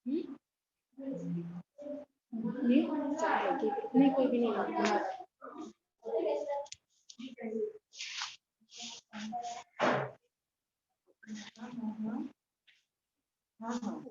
हम्म? नहीं चलो ठीक है, नहीं कोई भी नहीं बना। हाँ हाँ।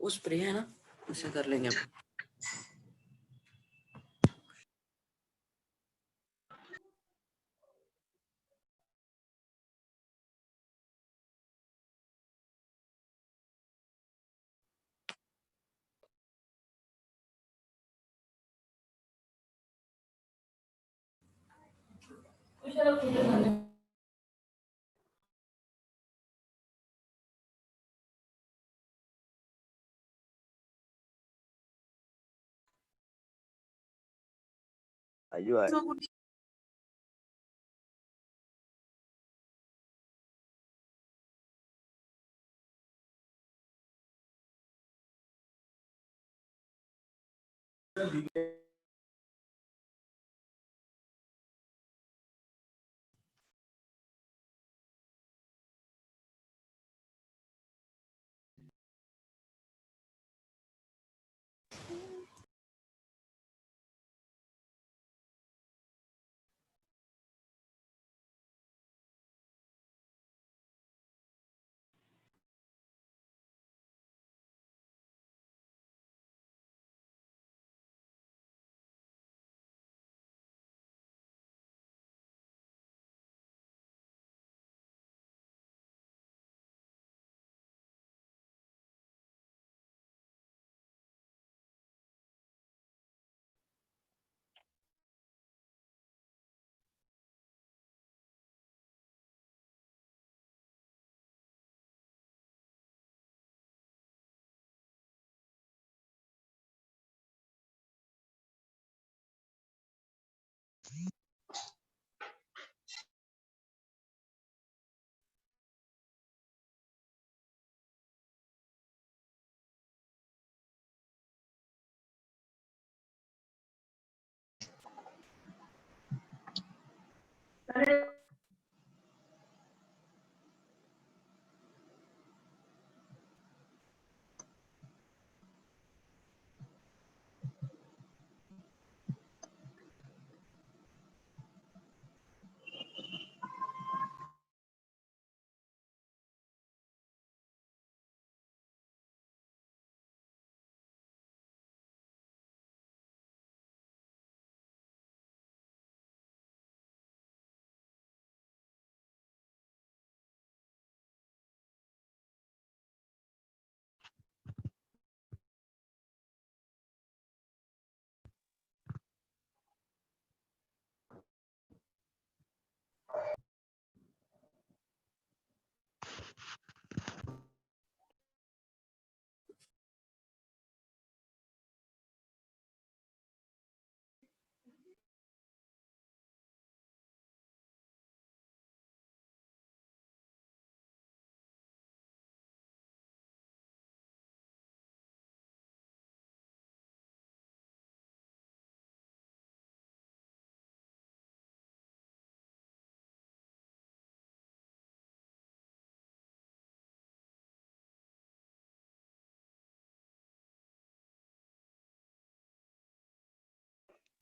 वो स्प्रे है ना, उससे कर लेंगे अपन। Ayo,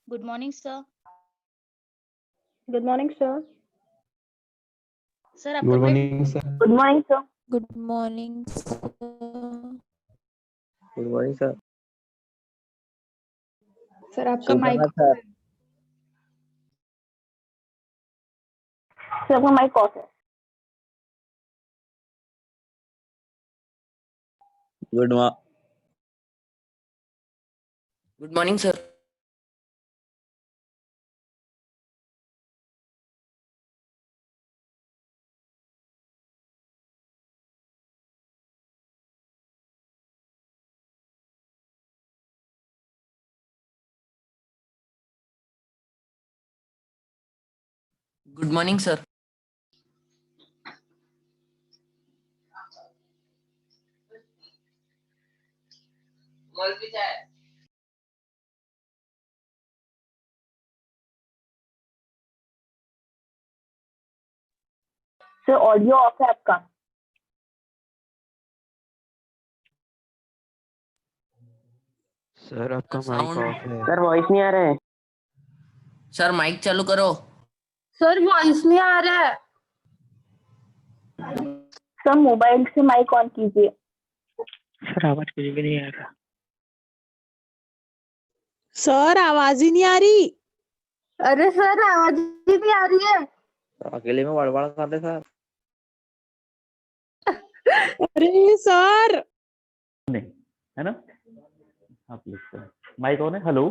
Good morning, sir. Good morning sir. Sir आपका good mike morning sir. Good morning sir. Good morning, sir. Good morning sir. Sir आपका माइक सर। सर आपका माइक ऑफ है। Good good morning sir. Good morning sir. Sir audio off है आपका। Sir आपका mike sound off है। Sir voice नहीं आ रहा है। सर माइक चालू करो। सर वॉइस नहीं आ रहा है। सर मोबाइल से माइक ऑन कीजिए। सर आवाज कुछ भी नहीं आ रहा। सर आवाज ही नहीं आ रही। अरे सर आवाज ही नहीं आ रही है। अकेले में बड़बड़ कर रहे सर। अरे सर है ना। आप लिखते हैं माइक ऑन है। हेलो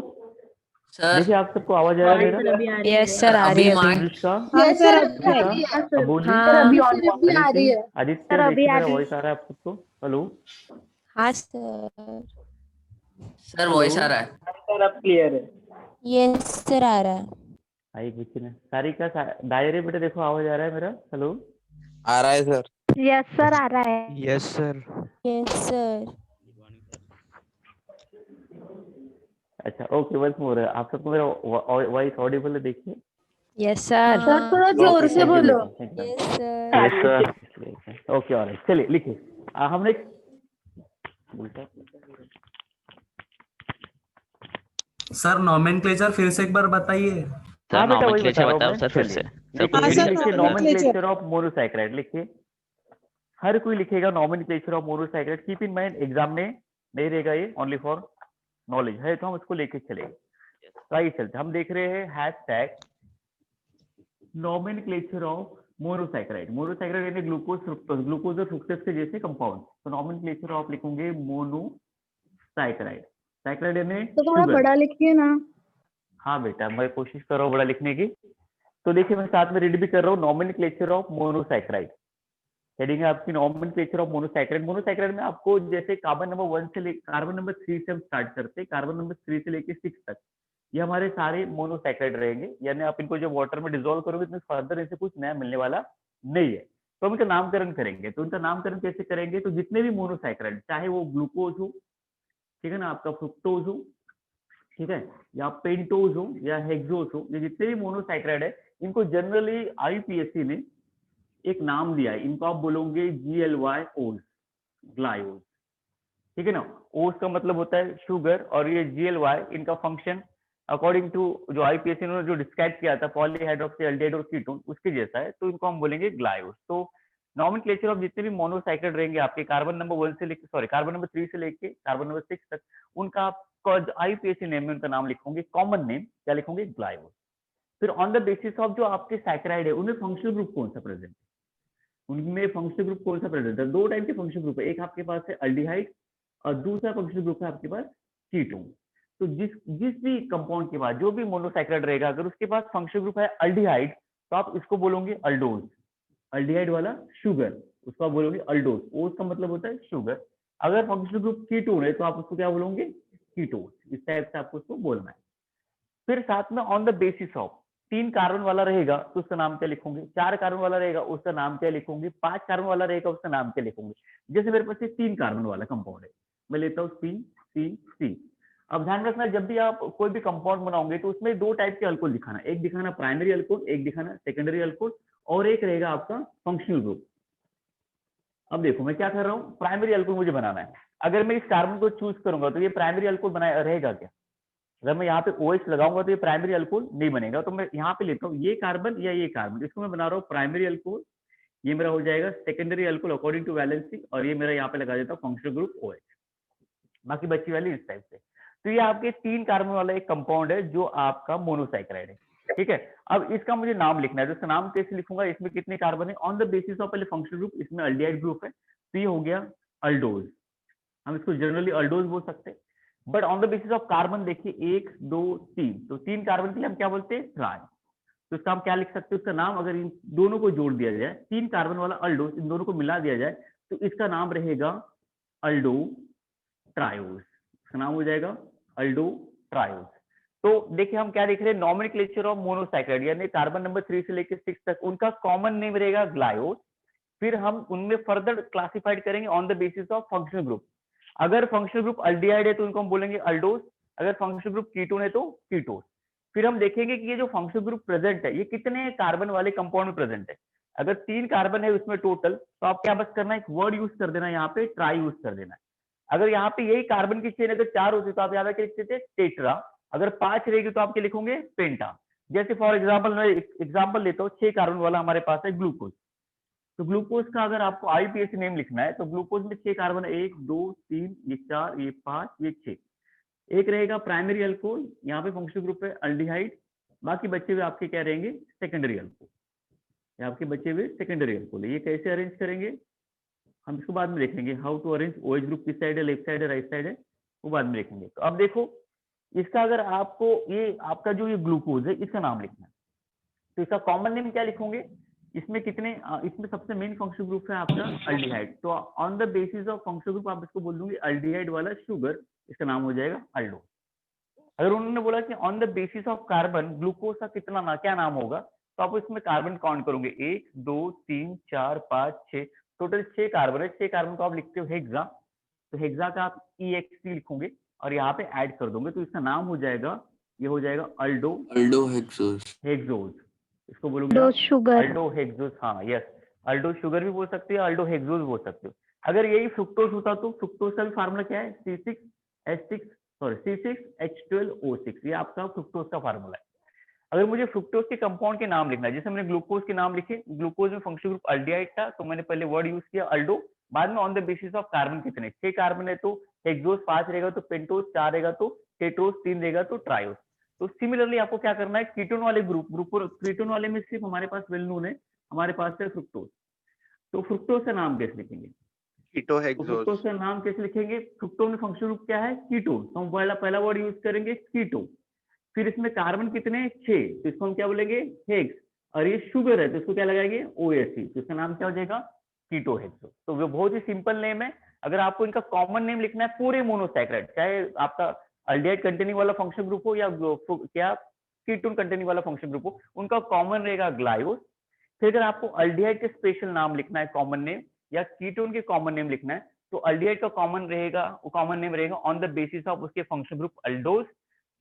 सर देखिए आप सबको आवाज आ रहा है मेरा। Yes, sir. आ अभी रही है अभी। माइक अनुष्का, हाँ सर अभिषिका, अबोली, हाँ अभी ऑन हुआ। अदिति, सर आदित्य अभी देखिए आ मेरा रही वॉइस आ रहा है आप सबको। हेलो हाँ सर। सर वॉइस आ रहा है। सर अब क्लियर है। Yes, sir. आ रहा है। आई कुछ नहीं। सारिका दायरे बेटा देखो आवाज आ रहा है मेरा। हेलो आ रहा है सर। यस सर आ रहा है। Yes sir. Yes, sir. अच्छा ओके वंस मोर आप सबको मेरा वॉइस ऑडिबल है देखिए। Yes, sir. सर थोड़ा जोर से बोलो। Yes, sir. Yes sir. Okay alright चलिए लिखिए। हमने सर नॉमेनक्लेचर फिर से एक बार बताइए। हाँ बेटा वही बता रहा हूँ मैं। सर फिर से। देखिए हाँ सर, लिखिए nomenclature। नॉमेनक्लेचर ऑफ मोनोसैकेराइड लिखिए। हर कोई लिखेगा nomenclature of monosaccharide. Keep in mind exam में नहीं रहेगा ये, ओनली फॉर नॉलेज है तो हम उसको लेके चलेंगे। तो आइए चलते हम देख रहे हैं hashtag nomenclature of monosaccharide. Monosaccharide यानी ग्लूकोज फ्रुक्टोज, ग्लूकोज और फ्रुक्टोज के जैसे कंपाउंड। तो नॉमेनक्लेचर ऑफ लिखोगे मोनोसैकेराइड। सैकेराइड यानी तो थोड़ा शुगर। बड़ा लिखिए ना। हाँ बेटा मैं कोशिश कर रहा हूँ बड़ा लिखने की। तो देखिए मैं साथ में रीड भी कर रहा हूँ नॉमेनक्लेचर ऑफ मोनोसैकेराइड। हेडिंग है आपकी नॉमेनक्लेचर ऑफ मोनोसैकेराइड। मोनोसैकेराइड में आपको जैसे कार्बन नंबर 1 से लेकर कार्बन नंबर 3 से हम स्टार्ट करते हैं, कार्बन नंबर 3 से लेकर 6 तक ये हमारे सारे मोनोसैकेराइड रहेंगे। यानी आप इनको जब वाटर में डिसॉल्व करोगे तो फर्दर इनसे कुछ नया मिलने वाला नहीं है। तो हम इनका नामकरण करेंगे। तो इनका नामकरण कैसे करेंगे? तो जितने भी मोनोसैकेराइड चाहे वो ग्लूकोज हो, ठीक है ना, आपका फ्रुक्टोज हो, ठीक है, या पेंटोज हो या हेक्सोज हो, ये जितने भी मोनोसैकेराइड है इनको जनरली आईपीएससी ने एक नाम दिया है। इनको आप बोलोगे GLY-ओज, ग्लायोज, ठीक है ना। ओज का मतलब होता है शुगर और ये GLY इनका फंक्शन अकॉर्डिंग टू जो आईपीएससी ने जो डिस्क्राइब किया था पॉलीहाइड्रोक्सी एल्डिहाइड और कीटोन उसके जैसा है। तो इनको हम बोलेंगे ग्लायोज। तो नॉमेनक्लेचर ऑफ जितने भी मोनोसैकेराइड रहेंगे आपके कार्बन नंबर 1 से लेके कार्बन नंबर 3 से लेके कार्बन नंबर 6 तक उनका आप आईपीएससी नेम में उनका नाम लिखोगे, कॉमन नेम क्या लिखोगे? ग्लायोज। फिर ऑन द बेसिस ऑफ जो आपके सैकेराइड है उनमें फंक्शनल ग्रुप कौन सा प्रेजेंट है, उनमें फंक्शनल ग्रुप कौन सा प्रेजेंट है? दो टाइप के फंक्शनल ग्रुप है, एक आपके पास है अल्डिहाइड और दूसरा फंक्शनल ग्रुप है आपके पास कीटोन। तो जिस भी कंपाउंड के पास जो भी मोनोसैकेराइड रहेगा अगर उसके पास फंक्शनल ग्रुप है अल्डिहाइड तो आप इसको बोलोगे अल्डोज। अल्डिहाइड वाला शुगर उसको आप बोलोगे अल्डोज। ओज का मतलब होता है शुगर। अगर फंक्शनल ग्रुप कीटोन है तो आप उसको क्या बोलोगे? कीटोन। इस टाइप से आपको उसको बोलना है। फिर साथ में on the basis of 3 carbon वाला रहेगा तो उसका नाम क्या लिखोगे? 4 कार्बन वाला रहेगा उसका नाम क्या लिखोगे? 5 कार्बन वाला रहेगा उसका नाम क्या लिखोगे? जैसे मेरे पास 3 कार्बन वाला कंपाउंड है, मैं लेता हूँ C। अब ध्यान रखना जब भी आप कोई भी कंपाउंड बनाओगे तो उसमें 2 टाइप के अल्कोहल दिखाना, एक दिखाना प्राइमरी अल्कोहल, एक दिखाना सेकेंडरी अल्कोहल और एक रहेगा आपका फंक्शनल ग्रुप। अब देखो मैं क्या कर रहा हूँ, प्राइमरी अल्कोहल मुझे बनाना है। अगर मैं इस कार्बन को चूज करूंगा तो ये प्राइमरी अल्कोहल बनाया रहेगा क्या? अगर मैं यहाँ पे OH लगाऊंगा तो ये प्राइमरी अल्कोहल नहीं बनेगा, तो मैं यहाँ पे लेता हूँ ये कार्बन या ये कार्बन, इसको मैं बना रहा हूँ प्राइमरी अल्कोहल, ये मेरा हो जाएगा secondary alcohol according to valency, और ये मेरा यहाँ पे लगा देता हूँ फंक्शनल ग्रुप OH। बाकी वाली इस टाइप से। तो ये आपके 3 कार्बन वाला एक कंपाउंड है जो आपका मोनोसाइक्राइड है, ठीक है। अब इसका मुझे नाम लिखना है, तो इसका नाम कैसे लिखूंगा, इसमें कितने कार्बन है ऑन द बेसिस ऑफ पहले फंक्शनल ग्रुप, इसमें अल्डिहाइड ग्रुप है, तो ये हो गया अल्डोज, हम इसको जनरली अल्डोज बोल सकते हैं। But on the basis of carbon देखिए 1 2 3, तो 3 कार्बन के लिए हम क्या बोलते हैं, ट्राई। तो इसका हम क्या लिख सकते हैं, उसका नाम अगर इन दोनों को जोड़ दिया जाए, 3 कार्बन वाला अल्डोज, इन दोनों को मिला दिया जाए, तो इसका नाम रहेगा अल्डो ट्रायोज, इसका नाम हो जाएगा अल्डो ट्रायोज। तो देखिए हम क्या देख रहे हैं, नॉमेनक्लेचर ऑफ मोनोसाइक्राइड, यानी कार्बन नंबर 3 से लेकर 6 तक उनका कॉमन नेम रहेगा ग्लायोज। फिर हम उनमें फर्दर क्लासिफाइड करेंगे on the basis of functional group. अगर फंक्शनल ग्रुप अल्डिहाइड है तो उनको हम बोलेंगे अल्डोज, अगर फंक्शनल ग्रुप कीटोन है तो कीटोन। फिर हम देखेंगे कि ये जो फंक्शनल ग्रुप प्रेजेंट है ये कितने कार्बन वाले कंपाउंड में प्रेजेंट है। अगर 3 कार्बन है उसमें टोटल, तो आप क्या बस करना है, एक वर्ड यूज कर देना, यहाँ पे ट्राई यूज कर देना है। अगर यहाँ पे यही कार्बन की चेन अगर 4 होती तो आप यहाँ पे लिखते थे टेट्रा, अगर 5 रहेगी तो आपके लिखोगे पेंटा। जैसे फॉर एग्जाम्पल मैं एग्जाम्पल लेता हूँ, 6 कार्बन वाला हमारे पास है ग्लूकोज, तो ग्लूकोज का अगर आपको IUPAC नेम लिखना है तो ग्लूकोज में 6 कार्बन है, 1 2 3 ये 4 ये 5 ये 6, एक रहेगा प्राइमरी अल्कोहल, यहाँ पे फंक्शनल ग्रुप है अल्डिहाइड, बाकी बचे हुए आपके क्या रहेंगे, सेकेंडरी अल्कोहल, ये आपके बचे हुए सेकेंडरी अल्कोहल। ये कैसे अरेंज करेंगे हम इसको बाद में देखेंगे, how to arrange OH group किस साइड है, लेफ्ट साइड है राइट साइड है, वो बाद में देखेंगे। तो अब देखो इसका अगर आपको ये आपका जो ये ग्लूकोज है इसका नाम लिखना है, तो इसका कॉमन नेम क्या लिखोगे, इसमें कितने, इसमें सबसे मेन फंक्शनल ग्रुप है आपका अल्डिहाइड, तो on the basis of functional group आप इसको बोल दूंगे अल्डिहाइड वाला शुगर, इसका नाम हो जाएगा अल्डो। अगर उन्होंने बोला कि on the basis of carbon glucose का कितना क्या नाम होगा, तो आप इसमें कार्बन काउंट करोगे 1 2 3 4 5 6, टोटल 6 कार्बन है, 6 कार्बन को आप लिखते हो हेक्सा, तो हेक्सा का आप EXC लिखोगे और यहाँ पे ऐड कर दोगे, तो इसका नाम हो जाएगा, ये हो जाएगा अल्डो हेक्सोज, इसको बोलोगे दो शुगर, अल्डो हेक्सोज, हाँ यस, अल्डो शुगर भी बोल सकते हो, अल्डो हेक्सोज बोल सकते हो। अगर यही फ्रुक्टोज होता तो फ्रुक्टोज का भी फार्मूला क्या है, C6H12O6, ये आपका फ्रुक्टोज का फार्मूला है। अगर मुझे फ्रुक्टोज के कंपाउंड के नाम लिखना है, जैसे मैंने ग्लूकोज के नाम लिखे, ग्लूकोज में फंक्शनल ग्रुप अल्डिहाइड था तो मैंने पहले वर्ड यूज किया अल्डो, बाद में on the basis of carbon कितने, 6 कार्बन है तो हेक्सोज, 5 रहेगा तो पेंटोज, 4 रहेगा तो टेट्रोज, 3 रहेगा तो ट्रायोज। तो सिमिलरली आपको क्या करना है, कीटोन वाले कीटोन वाले में सिर्फ हमारे पास वेल नोन है, हमारे पास है फ्रुक्टोज, तो फ्रुक्टोज का नाम कैसे लिखेंगे, फ्रुक्टोज का नाम कैसे लिखेंगे, फ्रुक्टोज में फंक्शनल ग्रुप क्या है, कीटोन, तो हम पहला वर्ड यूज करेंगे कीटो। फिर इसमें कार्बन कितने 6, तो इसको हम क्या बोलेंगे हेक्स, और ये शुगर है तो इसको क्या लगाएंगे OSC, तो इसका नाम क्या हो जाएगा कीटो हेक्सो। तो वो बहुत ही सिंपल नेम है। अगर आपको इनका कॉमन नेम लिखना है पूरे मोनोसैक्राइड, चाहे आपका अल्डिहाइड कंटेनिंग वाला फंक्शनल ग्रुप हो या क्या कीटोन कंटेनिंग वाला फंक्शनल ग्रुप हो, उनका कॉमन रहेगा ग्लायोज। फिर अगर आपको अल्डिहाइड के स्पेशल नाम लिखना है कॉमन नेम, या कीटोन के कॉमन नेम लिखना है, तो अल्डिहाइड का कॉमन नेम रहेगा ऑन द बेसिस ऑफ उसके फंक्शनल ग्रुप अल्डोज,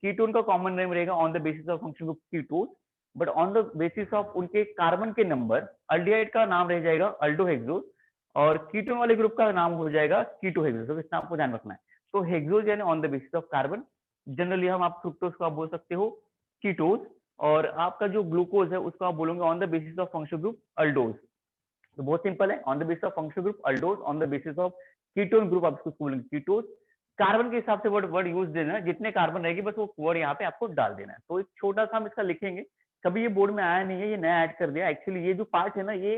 कीटोन का कॉमन नेम रहेगा on the basis of functional group कीटोज, but on the basis of उनके कार्बन के नंबर अल्डिहाइड का नाम रह जाएगा अल्डो हेक्सोज, और कीटोन वाले ग्रुप का नाम हो जाएगा कीटो हेक्सोज। तो इसका आपको ध्यान रखना है। तो हेक्सोज यानी on the basis of carbon, generally हम आप फ्रुक्टोज को आप बोल सकते हो कीटोज, और आपका जो ग्लूकोज है उसको आप बोलोगे on the basis of functional group aldose. तो बहुत सिंपल है, on the basis of functional group aldose, on the basis of ketone group आप इसको बोलेंगे कीटोज। कार्बन के हिसाब से वर्ड यूज देना है, जितने कार्बन रहेगी बस वो वर्ड यहाँ पे आपको डाल देना है। तो एक छोटा सा हम इसका लिखेंगे, कभी ये बोर्ड में आया नहीं है, ये नया ऐड कर दिया। एक्चुअली ये जो पार्ट है ना, ये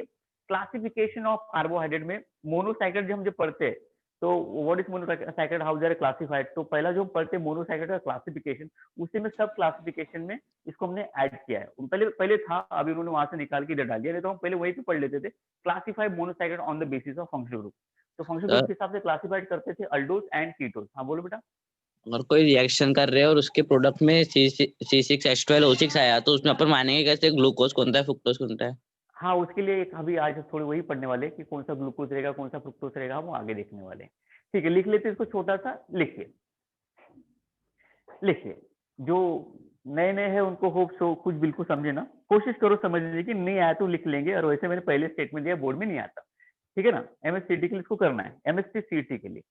क्लासिफिकेशन ऑफ कार्बोहाइड्रेट में मोनोसाइक्राइड हम जब पढ़ते हैं तो what is monosaccharide, how they are classified, तो पहला जो हम पढ़ते हैं मोनोसाइक्राइड का क्लासिफिकेशन, उसी में सब क्लासिफिकेशन में इसको हमने ऐड किया है। पहले था, अभी उन्होंने वहां से निकाल के डाल दिया, नहीं तो हम पहले वही पे पढ़ लेते थे, classify monosaccharide on the basis of functional group. तो फंक्शनल ग्रुप के हिसाब से क्लासिफाइड करते थे अल्डोज एंड कीटोज। हाँ बोलो बेटा। अगर कोई रिएक्शन कर रहे हैं और उसके प्रोडक्ट में C6H12O6 आया तो उसमें अपन मानेंगे कैसे ग्लूकोज कौन सा है फ्रुक्टोज कौन सा है? हाँ, उसके लिए अभी आज थोड़ी वही पढ़ने वाले कि कौन सा ग्लूकोज रहेगा कौन सा फ्रुक्टोज रहेगा, वो आगे देखने वाले हैं। ठीक है, लिख लेते इसको, छोटा सा लिखिए। जो नए हैं उनको होप सो कुछ बिल्कुल समझे ना, कोशिश करो समझने की, नहीं आया तो लिख लेंगे। और वैसे मैंने पहले स्टेटमेंट दिया, बोर्ड में नहीं आता, ठीक है ना। MSCT के लिए इसको करना है, MSc CT के लिए।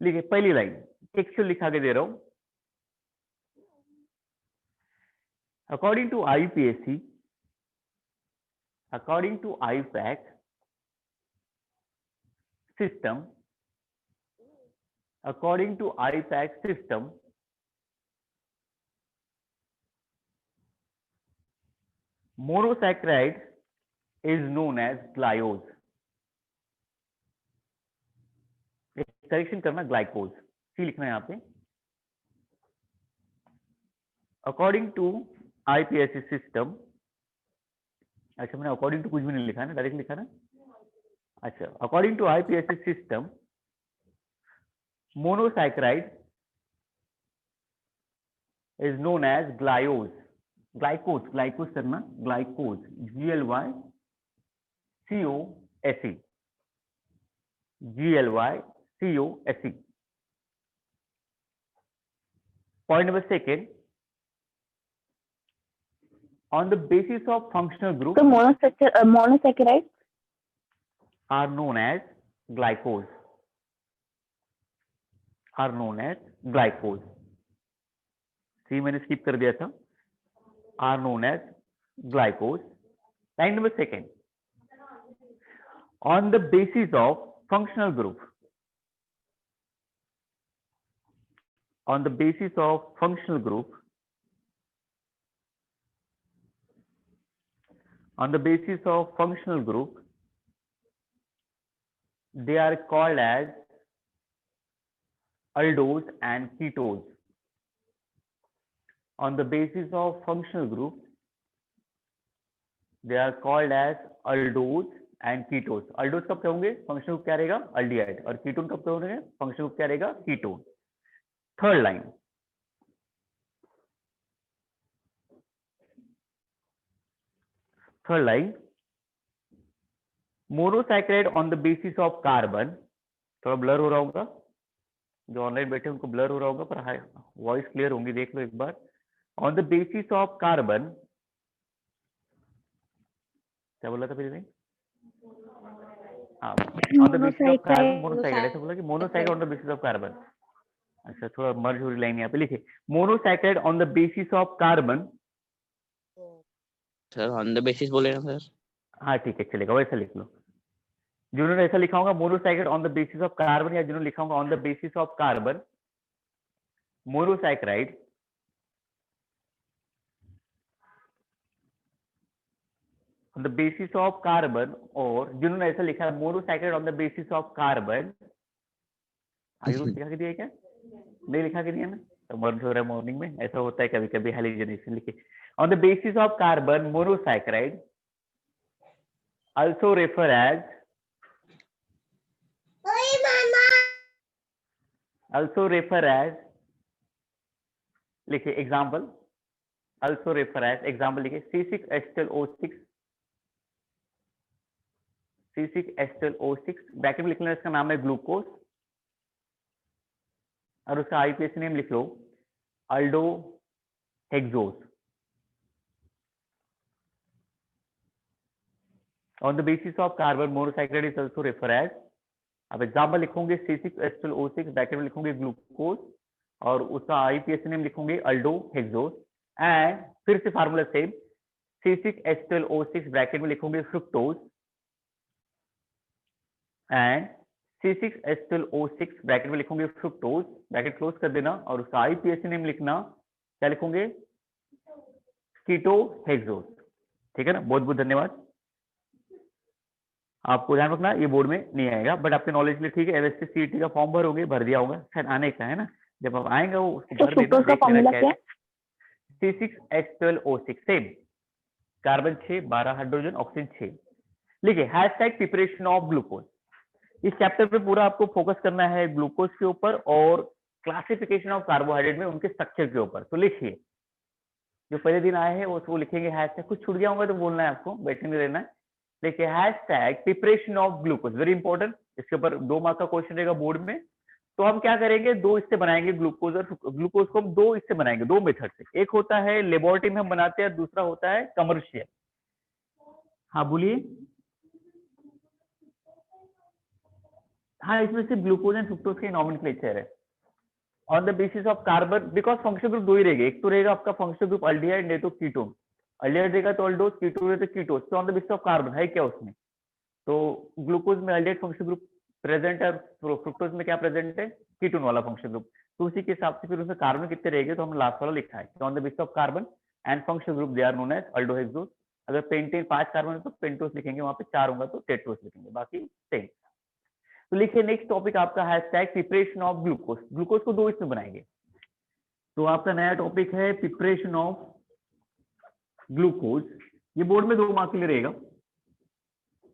लिखिए पहली लाइन, टेक्सचुअल लिखा के दे रहा हूँ, According to IPSC, according to IPAC system, according to IPAC system, monosaccharide is known as glycose. Correction करना, ग्लाइकोज, सी लिखना है यहाँ पे. अकॉर्डिंग टू आईपीएससी सिस्टम, अच्छा मैंने अकॉर्डिंग टू कुछ भी नहीं लिखा ना, डायरेक्ट लिखा ना. अच्छा, according to IPSC system, monosaccharide is known as glycose. Glycose, glycose करना, glycose, GLYCOSE, GLYCOSE. Point number second, on the basis of functional group, तो monosaccharide are known as glycose, are known as glycose. सी मैंने skip कर दिया था. are known as glycose. Line number second, on the basis of functional group, on the basis of functional group, on the basis of functional group, they are called as aldose and ketones. On the basis of functional group, they are called as aldose and ketones. aldose कब कहोगे? Functional group क्या रहेगा? Aldehyde. और ketone कब कहोगे? Functional group क्या रहेगा? Ketone. Third line, third line, monosaccharide on the basis of carbon. थोड़ा ब्लर हो रहा होगा, जो ऑनलाइन बैठे उनको ब्लर हो रहा होगा, पर वॉइस क्लियर होंगी, देख लो एक बार. On the basis of carbon, क्या बोला था फिर नहीं? हाँ, on the basis of carbon monosaccharide, ऐसा बोला कि monosaccharide on the basis of carbon. अच्छा, थोड़ा मर्ज हो रही लाइन यहाँ पे लिखे, monosaccharide on the basis of carbon. Sir on the basis बोले ना सर. हाँ ठीक है, चलेगा, वैसा लिख लो. जिन्होंने ऐसा लिखा होगा monosaccharide on the basis of carbon, या जिन्होंने लिखा होगा on the basis of carbon, monosaccharide on the basis of carbon, और जिन्होंने ऐसा लिखा है monosaccharide on the basis of carbon, आगे कुछ लिखा के दिया क्या? नहीं लिखा के दिया ना, तो मर्ज हो रहा है मॉर्निंग में, ऐसा होता है कभी कभी. हाइलोजेनेशन लिखे, on the basis of carbon monosaccharide, also refer as, also refer as, लिखिए example, also refer as, example लिखिए C6H12O6, C6H12O6, ब्रैकेट में लिख लेना, इसका नाम है ग्लूकोज, और उसका आईपीएससी नेम लिख लो अल्डोहेक्सोज. On the basis of carbon, monosaccharide is also referred as, अब एग्जाम्पल लिखोगे C6H12O6, ब्रैकेट में लिखोगे ग्लूकोज, और उसका आईपीएससी नेम लिखोगे अल्डोहेक्सोज. एंड फिर से फार्मूला सेम, C6H12O6, ब्रैकेट में लिखोगे फ्रुक्टोज, एंड C6H12O6, ब्रैकेट में लिखोगे फ्रुक्टोज, ब्रैकेट क्लोज कर देना, और उसका आईपीएससी नेम लिखना, क्या लिखोगे? कीटोहेक्सोज. ठीक है ना, बहुत बहुत धन्यवाद. आपको ध्यान रखना, ये बोर्ड में नहीं आएगा, बट आपके नॉलेज के लिए ठीक है. एमएससी सीईटी का फॉर्म भरोगे, भर दिया होगा, शायद आने का है ना, जब आप आएंगे वो उसको भर देना, देख लेना क्या है. C6H12O6 same, carbon 6, 12 hydrogen, oxygen 6. लिखिए हैशटैग प्रिपरेशन ऑफ ग्लूकोज. इस चैप्टर पे पूरा आपको फोकस करना है ग्लूकोज के ऊपर और क्लासिफिकेशन ऑफ कार्बोहाइड्रेट में उनके स्ट्रक्चर के ऊपर. तो लिखिए, जो पहले दिन आए हैं वो लिखेंगे हैशटैग. कुछ छूट गया होगा तो बोलना है आपको, बैठे नहीं रहना है. देखिए hashtag preparation of glucose, very important. इसके ऊपर 2 मार्क का क्वेश्चन रहेगा बोर्ड में. तो हम क्या करेंगे, 2 इससे बनाएंगे ग्लूकोज, और ग्लूकोज को हम 2 इससे बनाएंगे, 2 मेथड से. एक होता है लेबोरेटरी में हम बनाते हैं, दूसरा होता है कमर्शियल. हाँ बोलिए. हाँ, इसमें सिर्फ ग्लूकोज एंड फ्रुक्टोज के नॉमेनक्लेचर है, on the basis of carbon, because functional group दो ही रहेगा, एक तो रहेगा आपका फंक्शनल ग्रुप अल्डिहाइड, नहीं तो कीटोन। अल्डिहाइड रहेगा तो अल्डोस, कीटोन है तो कीटोस। तो on the basis of carbon है क्या उसमें, तो ग्लूकोज में अल्डिहाइड फंक्शनल ग्रुप प्रेजेंट है, फ्रुक्टोज में क्या प्रेजेंट है, कीटोन वाला फंक्शनल ग्रुप। तो उसी के हिसाब से फिर उसमें कार्बन कितने रहेंगे, तो हमने लास्ट वाला लिखा है on the basis of carbon and functional group they are known as aldohexose. अगर पेंटेन 5 कार्बन है तो पेंटोस लिखेंगे, वहां पे 4 होगा तो टेट्रोस लिखेंगे, बाकी सेम। तो लिखिए नेक्स्ट टॉपिक आपका hashtag preparation of glucose. Glucose को 2 इसमें बनाएंगे, तो आपका नया टॉपिक है प्रिपरेशन ऑफ ग्लूकोज। ये बोर्ड में 2 मार्क के लिए रहेगा।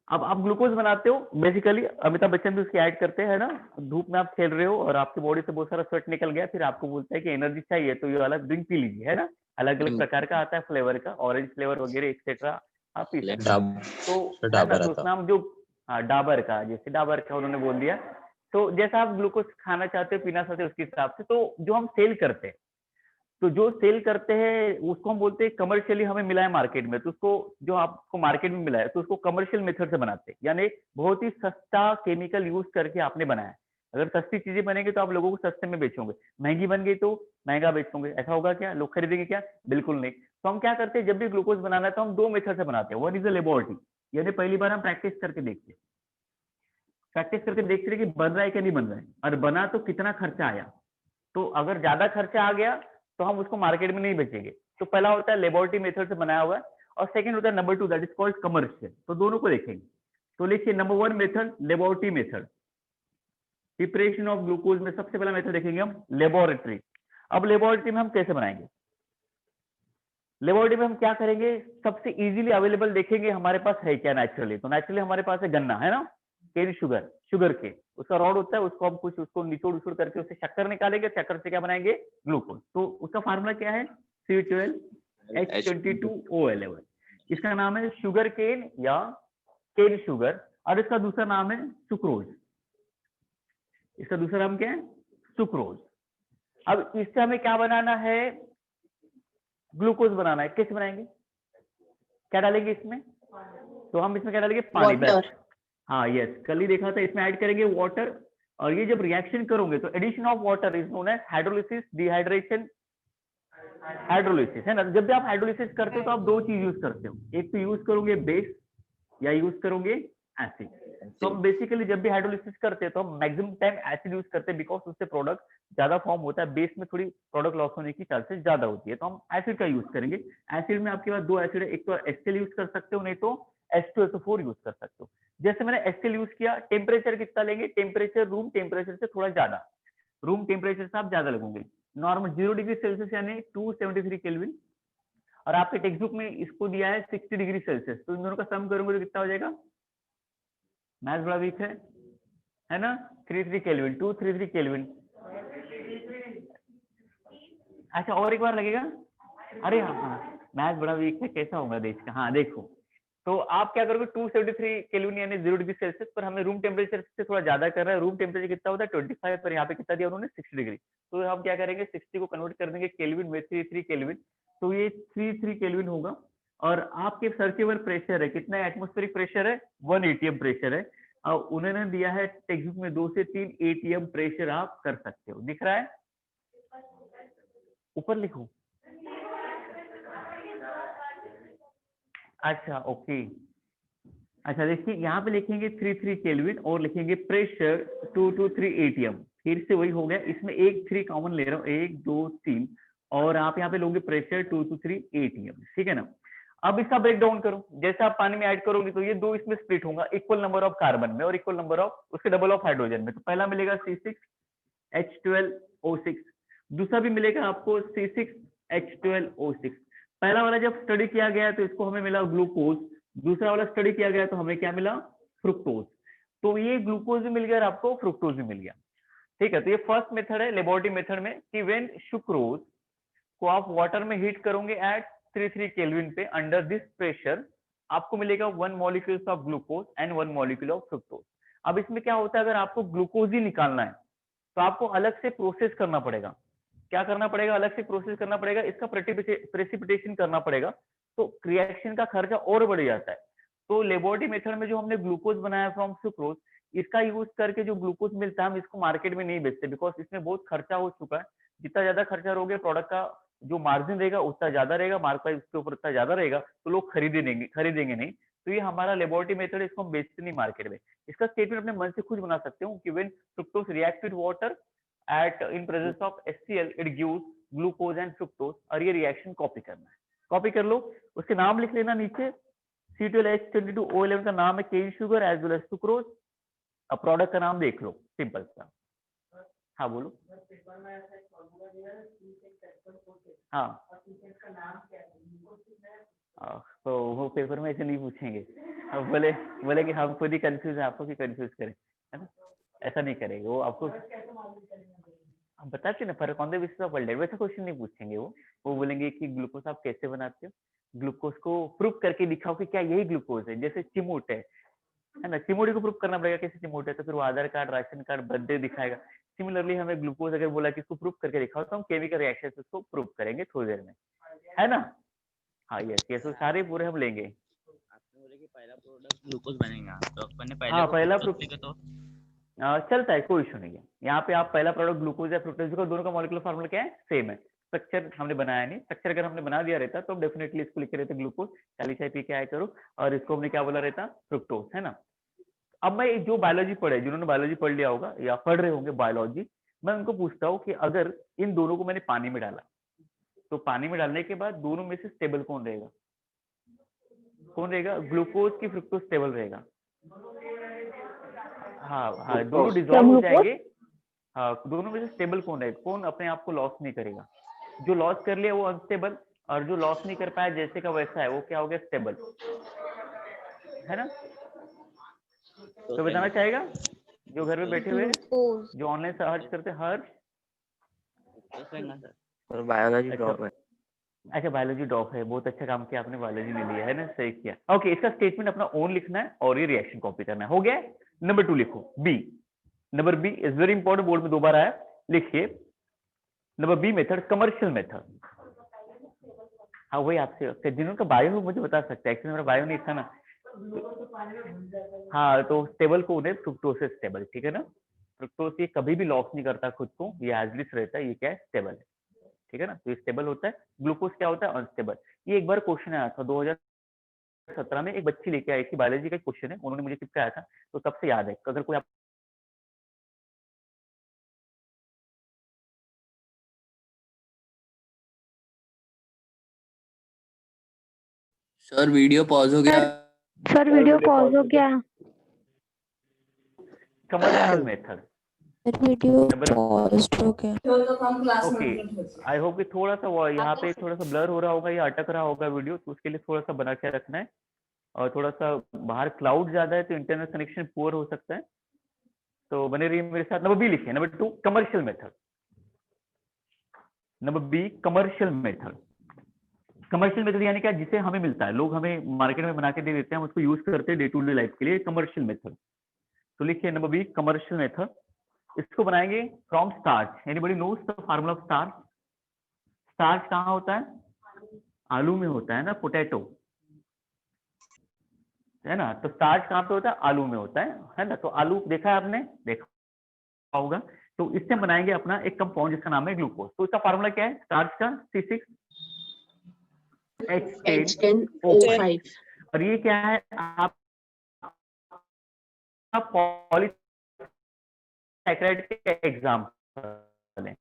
अब आप ग्लूकोज बनाते हो बेसिकली, अमिताभ बच्चन भी उसकी ऐड करते हैं ना, धूप में आप खेल रहे हो और आपकी बॉडी से बहुत सारा स्वेट निकल गया, फिर आपको बोलता है कि एनर्जी चाहिए तो ये वाला ड्रिंक पी लीजिए, है ना, अलग अलग प्रकार का आता है फ्लेवर का, ऑरेंज फ्लेवर वगैरह एक्सेट्रा आप पी सकते हो। तो है ना, तो उसका नाम जो डाबर का, जैसे डाबर का उन्होंने बोल दिया। तो जैसा आप ग्लूकोज खाना चाहते हो पीना चाहते हो उसके हिसाब से, तो जो हम सेल करते हैं, तो जो सेल करते हैं उसको हम बोलते हैं कमर्शियली हमें मिला है मार्केट में, तो उसको जो आपको मार्केट में मिला है तो उसको कमर्शियल मेथड से बनाते हैं, यानी बहुत ही सस्ता केमिकल यूज करके आपने बनाया है। अगर सस्ती चीजें बनेंगी तो आप लोगों को सस्ते में बेचोगे, महंगी बन गई तो महंगा बेचोगे, ऐसा होगा क्या, लोग खरीदेंगे क्या, बिल्कुल नहीं। तो हम क्या करते हैं, जब भी ग्लूकोज बनाना है तो हम 2 मेथड से बनाते हैं। वन इज अ लेबोरेटरी, यानी पहली बार हम प्रैक्टिस करके देखते हैं, प्रैक्टिस करके देखते हैं कि बन रहा है कि नहीं बन रहा है, और बना तो कितना खर्चा आया। तो अगर ज्यादा खर्चा आ गया तो हम उसको मार्केट में नहीं बेचेंगे। तो पहला होता है लेबोरेटरी मेथड से बनाया हुआ है, और सेकंड होता है number 2 that is called commercial. तो दोनों को देखेंगे। तो लिखिए number 1 method laboratory method, preparation of glucose में सबसे पहला मेथड देखेंगे हम लेबोरेटरी। अब लेबोरेटरी में हम कैसे बनाएंगे, लेबोरेटरी में हम क्या करेंगे, सबसे इजीली अवेलेबल देखेंगे हमारे पास है क्या नेचुरली। तो नेचुरली हमारे पास है गन्ना, है ना, केन शुगर, शुगर के उसका रॉड होता है, उसको हम कुछ उसको निचोड़ उछोड़ करके उससे शक्कर निकालेंगे, शक्कर से क्या बनाएंगे, ग्लूकोज। तो उसका फार्मूला क्या है, C12H22O11। इसका नाम है शुगर केन या केन शुगर, और इसका दूसरा नाम है सुक्रोज। इसका दूसरा नाम क्या है, सुक्रोज। अब इससे हमें क्या बनाना है, ग्लूकोज बनाना है। कैसे बनाएंगे, क्या डालेंगे इसमें, तो हम इसमें क्या डालेंगे, पानी, बस। हाँ यस, कल ही देखा था, इसमें ऐड करेंगे वाटर, और ये जब रिएक्शन करोगे तो addition of water is known as hydrolysis, dehydration, hydrolysis, है ना। जब भी आप हाइड्रोलिसिस करते हो तो आप 2 चीज यूज करते हो, एक तो यूज करोगे बेस या यूज करोगे एसिड। तो हम बेसिकली जब भी हाइड्रोलिसिस करते हैं तो हम मैक्सिमम टाइम एसिड यूज करते हैं, बिकॉज उससे प्रोडक्ट ज्यादा फॉर्म होता है, बेस में थोड़ी प्रोडक्ट लॉस होने की चांसेस ज्यादा होती है, तो हम एसिड का यूज करेंगे। एसिड में आपके पास 2 एसिड है, एक तो HCl यूज कर सकते हो, नहीं तो H2SO4 यूज कर सकते हो। जैसे मैंने HCl यूज किया, टेम्परेचर कितना लेंगे, टेम्परेचर रूम टेम्परेचर से थोड़ा ज्यादा, रूम टेम्परेचर से आप ज्यादा लगोगे, नॉर्मल 0 डिग्री सेल्सियस यानी 273 केल्विन, और आपके टेक्स्ट बुक में इसको दिया है 60 डिग्री सेल्सियस। तो इन दोनों का सम करोगे तो कितना हो जाएगा, मैथ्स बड़ा वीक है ना, 33 केल्विन, 233 केल्विन। अच्छा और एक बार लगेगा, अरे हाँ मैथ्स बड़ा वीक है, कैसा होगा देश का। हाँ देखो, तो आप क्या करोगे, 273 केल्विन यानी 0 डिग्री सेल्सियस पर हमें रूम टेम्परेचर से थोड़ा ज्यादा कर रहा है। रूम टेम्परेचर कितना होता है 25, पर यहाँ पे कितना दिया उन्होंने 60 डिग्री। तो हम क्या करेंगे, 60 को कन्वर्ट कर देंगे केल्विन में, 33 केल्विन, तो ये 33 केल्विन होगा। और आपके सर्किवर प्रेशर है कितना, एटमॉस्फेरिक प्रेशर है 1 ATM प्रेशर है, और उन्होंने दिया है टेक्स्ट बुक में 2 से 3 ATM प्रेशर आप कर सकते हो। दिख रहा है, ऊपर लिखो, अच्छा ओके। अच्छा देखिए यहाँ पे लिखेंगे 33 केल्विन और लिखेंगे प्रेशर 223 ATM, फिर से वही हो गया, इसमें एक 3 कॉमन ले रहा हूँ, 1 2 3, और आप यहाँ पे लोगे प्रेशर 223 ATM, ठीक है ना। अब इसका ब्रेक डाउन करो, जैसे आप पानी में ऐड करोगे तो ये 2 इसमें स्प्लिट होगा, इक्वल नंबर ऑफ कार्बन में और इक्वल नंबर ऑफ उसके डबल ऑफ हाइड्रोजन में। तो पहला मिलेगा C6H12O6, दूसरा भी मिलेगा आपको C6H12O6। पहला वाला जब स्टडी किया गया तो इसको हमें मिला ग्लूकोज, दूसरा वाला स्टडी किया गया तो हमें क्या मिला, फ्रुक्टोज। तो ये ग्लूकोज भी मिल गया और आपको फ्रुक्टोज भी मिल गया, ठीक है। तो ये फर्स्ट मेथड है लेबोरेटरी मेथड में, कि व्हेन सुक्रोज को आप वाटर में हीट करोगे एट 33 केल्विन पे अंडर दिस प्रेशर, आपको मिलेगा 1 molecules of glucose and 1 molecule of fructose. अब इसमें क्या होता है, अगर आपको ग्लूकोज ही निकालना है तो आपको अलग से प्रोसेस करना पड़ेगा। क्या करना पड़ेगा, अलग से प्रोसेस करना पड़ेगा, इसका प्रेसिपिटेशन करना पड़ेगा, तो रिएक्शन का खर्चा और बढ़ जाता है। तो लेबोरेटरी मेथड में जो हमने ग्लूकोज बनाया फ्रॉम सुक्रोज, इसका यूज करके जो ग्लूकोज मिलता है हम इसको मार्केट में नहीं बेचते, बिकॉज इसमें बहुत खर्चा हो चुका है। जितना ज्यादा खर्चा होगा प्रोडक्ट का जो मार्जिन रहेगा उतना ज्यादा रहेगा, मार्केट प्राइस उसके ऊपर उतना ज्यादा रहेगा, तो लोग खरीदेंगे नहीं। तो ये हमारा लेबोरेटरी मेथड है, इसको हम बेचते नहीं मार्केट में। इसका स्टेटमेंट अपने मन से खुद बना सकते हो कि when fructose react with water at in presence of HCl it gives glucose and fructose, और ये रिएक्शन कॉपी करना है। कॉपी कर लो, उसके नाम लिख लेना नीचे। C12H22O11 का नाम है cane sugar as well as sucrose. अब प्रोडक्ट का नाम देख लो, सिंपल सा। हाँ बोलो। हाँ तो वो पेपर में ऐसे नहीं पूछेंगे, अब बोले कि हम खुद ही कंफ्यूज है, आपको भी कंफ्यूज करें, है ना? ऐसा नहीं करेंगे वो, आपको हम बताते ना फर्क on the basis of world, वैसा क्वेश्चन नहीं पूछेंगे वो बोलेंगे कि ग्लूकोज आप कैसे बनाते हो, ग्लूकोज को प्रूफ करके दिखाओ कि क्या यही ग्लूकोज है। जैसे चिमूट है ना, चिमोड़ी को प्रूफ करना पड़ेगा कैसे चिमोट है, तो फिर वो आधार कार्ड, राशन कार्ड, बर्थडे दिखाएगा। सिमिलरली हमें ग्लूकोज अगर बोला कि इसको प्रूफ करके दिखाओ, तो हम केमिकल रिएक्शन से उसको प्रूफ करेंगे थोड़ी देर में, है ना? हाँ यस तो सारे पूरे हम लेंगे। आपने बोला कि पहला प्रोडक्ट ग्लूकोज बनेगा, तो अपन ने हाँ पहला प्रोडक्ट तो चलता है, कोई इशू नहीं है। यहाँ पे आप पहला प्रोडक्ट ग्लूकोज या फ्रुक्टोज, दोनों का मॉलिक्यूलर फार्मूला क्या है, सेम है। स्ट्रक्चर हमने बनाया नहीं, स्ट्रक्चर अगर हमने बना दिया रहता तो डेफिनेटली इसको लिखे रहते ग्लूकोज, चाली चाय पी के आया करो, और इसको हमने क्या बोला रहता, फ्रुक्टोज, है ना? अब मैं जो बायोलॉजी पढ़े, जिन्होंने बायोलॉजी पढ़ लिया होगा या पढ़ रहे होंगे बायोलॉजी, मैं उनको पूछता हूँ कि अगर इन दोनों को मैंने पानी में डाला, तो पानी में डालने के बाद दोनों में से स्टेबल कौन रहेगा? कौन रहेगा? ग्लूकोज की फ्रुक्टोज स्टेबल रहेगा। हाँ दोनों डिसॉल्व हो जाएंगे। हाँ दोनों में से स्टेबल कौन रहेगा? कौन अपने आप को लॉस नहीं करेगा? जो लॉस कर लिया वो अनस्टेबल, और जो लॉस नहीं कर पाया जैसे का वैसा है वो क्या हो गया, स्टेबल, है ना? तो बताना चाहेगा जो घर में बैठे हुए, जो ऑनलाइन सर्च करते, हर्ष? सर बायोलॉजी ड्रॉप है। अच्छा बायोलॉजी ड्रॉप है, बहुत अच्छा काम किया आपने, बायोलॉजी नहीं लिया है ना, सही किया। ओके इसका स्टेटमेंट अपना ओन लिखना है और ये रिएक्शन कॉपी करना है, हो गया। नंबर 2 लिखो, B. Number B is very important, board में 2 बार आया, लिखिए number B method, commercial method. हाँ वही आपसे जिन्होंने बायो मुझे बता सकते हैं, एक्चुअली मेरा बायो नहीं था ना। हाँ तो स्टेबल कौन है? फ्रुक्टोज से स्टेबल, ठीक है ना? फ्रुक्टोज ये कभी भी लॉस नहीं करता खुद को, ये एज इट रहता है, ये क्या है, स्टेबल है, ठीक है ना? तो ये स्टेबल होता है। ग्लूकोज क्या होता है? अनस्टेबल। ये एक बार क्वेश्चन आया था 2017 में, एक बच्ची लेके आई थी, बायोलॉजी का क्वेश्चन है, उन्होंने मुझे चिपकाया था, तो तब से याद है। अगर कोई सर वीडियो पॉज हो गया। सर वीडियो पॉज हो गया। कमर्शियल मेथड, वीडियो पॉज हो गया। ओके आई होप कि थोड़ा सा वो यहाँ पे थोड़ा सा ब्लर हो रहा होगा या अटक रहा होगा वीडियो, तो उसके लिए थोड़ा सा बना के रखना है। और थोड़ा सा बाहर क्लाउड ज्यादा है तो इंटरनेट कनेक्शन पुअर हो सकता है, तो बने रहिए मेरे साथ। नंबर बी लिखिए, number 2 commercial method. Number B commercial method. Commercial method यानी क्या? जिसे हमें मिलता है, लोग हमें मार्केट में बना के दे देते हैं, हम उसको यूज करते हैं डे टू डे लाइफ के लिए, कमर्शियल मेथड। तो लिखिए नंबर बी कमर्शियल मेथड। इसको बनाएंगे from starch. Anybody knows the formula of starch? Starch कहाँ होता है? आलू में होता है ना, पोटैटो, है ना? तो स्टार्च कहाँ पे होता है? आलू में होता है ना? तो आलू देखा है आपने, देखा होगा। तो इससे बनाएंगे अपना एक कंपाउंड जिसका नाम है ग्लूकोज। तो इसका फार्मूला क्या है स्टार्च का? C6H10O5। और ये क्या है? आप पॉलीसैकेराइड के एग्जाम्पल है।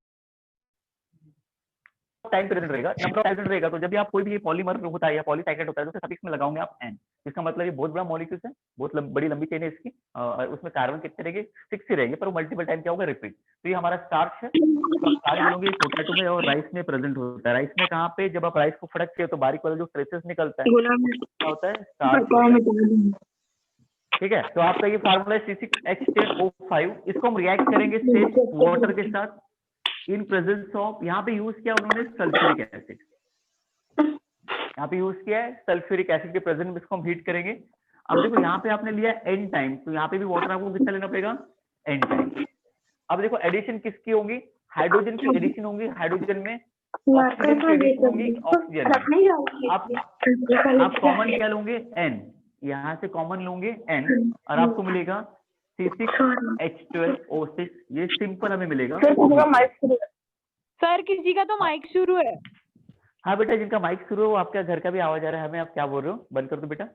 टाइम प्रेजेंट रहेगा, नंबर ऑफ टाइम रहेगा। तो जब भी आप कोई भी पॉलीमर होता है या पॉलीसैकेराइड होता है तो सफिक्स में लगाओगे आप n। इसका मतलब ये बहुत बड़ा मॉलिक्यूल है, बहुत बड़ी लंबी चेन है इसकी, और उसमें कार्बन कितने रहेंगे? 6 ही रहेंगे, पर वो मल्टीपल टाइम क्या होगा? रिपीट। तो ये हमारा स्टार्च है। तो स्टार्च बोलोगे पोटैटो में और राइस में प्रेजेंट होता है। राइस में कहाँ पे? जब आप राइस को फड़कते हो तो बारीक वाला जो ट्रेसेस निकलता है क्या होता है? स्टार्च। ठीक है, तो आपका ये फार्मूला है C6H10O5। इसको हम रिएक्ट करेंगे सेम वाटर के साथ इन प्रेजेंस ऑफ, यहाँ पे यूज किया उन्होंने सल्फ्यूरिक एसिड। यहाँ पे यूज किया है सल्फ्यूरिक एसिड के प्रेजेंस में, इसको हम हीट करेंगे। अब देखो यहाँ पे आपने लिया n टाइम, तो यहाँ पे भी वाटर आपको कितना लेना पड़ेगा? n time. अब देखो एडिशन किसकी होगी? हाइड्रोजन की एडिशन होंगी, हाइड्रोजन में ऑक्सीजन की एडिशन होगी, ऑक्सीजन में। आप कॉमन क्या लोगे? n, यहाँ से कॉमन लोगे n, और आपको मिलेगा C6H12O6 ये सिंपल हमें मिलेगा। सर किसी का तो माइक शुरू है। हाँ बेटा, जिनका माइक शुरू है वो आपके घर का भी आवाज आ रहा है हमें, आप क्या बोल रहे हो, बंद कर दो बेटा।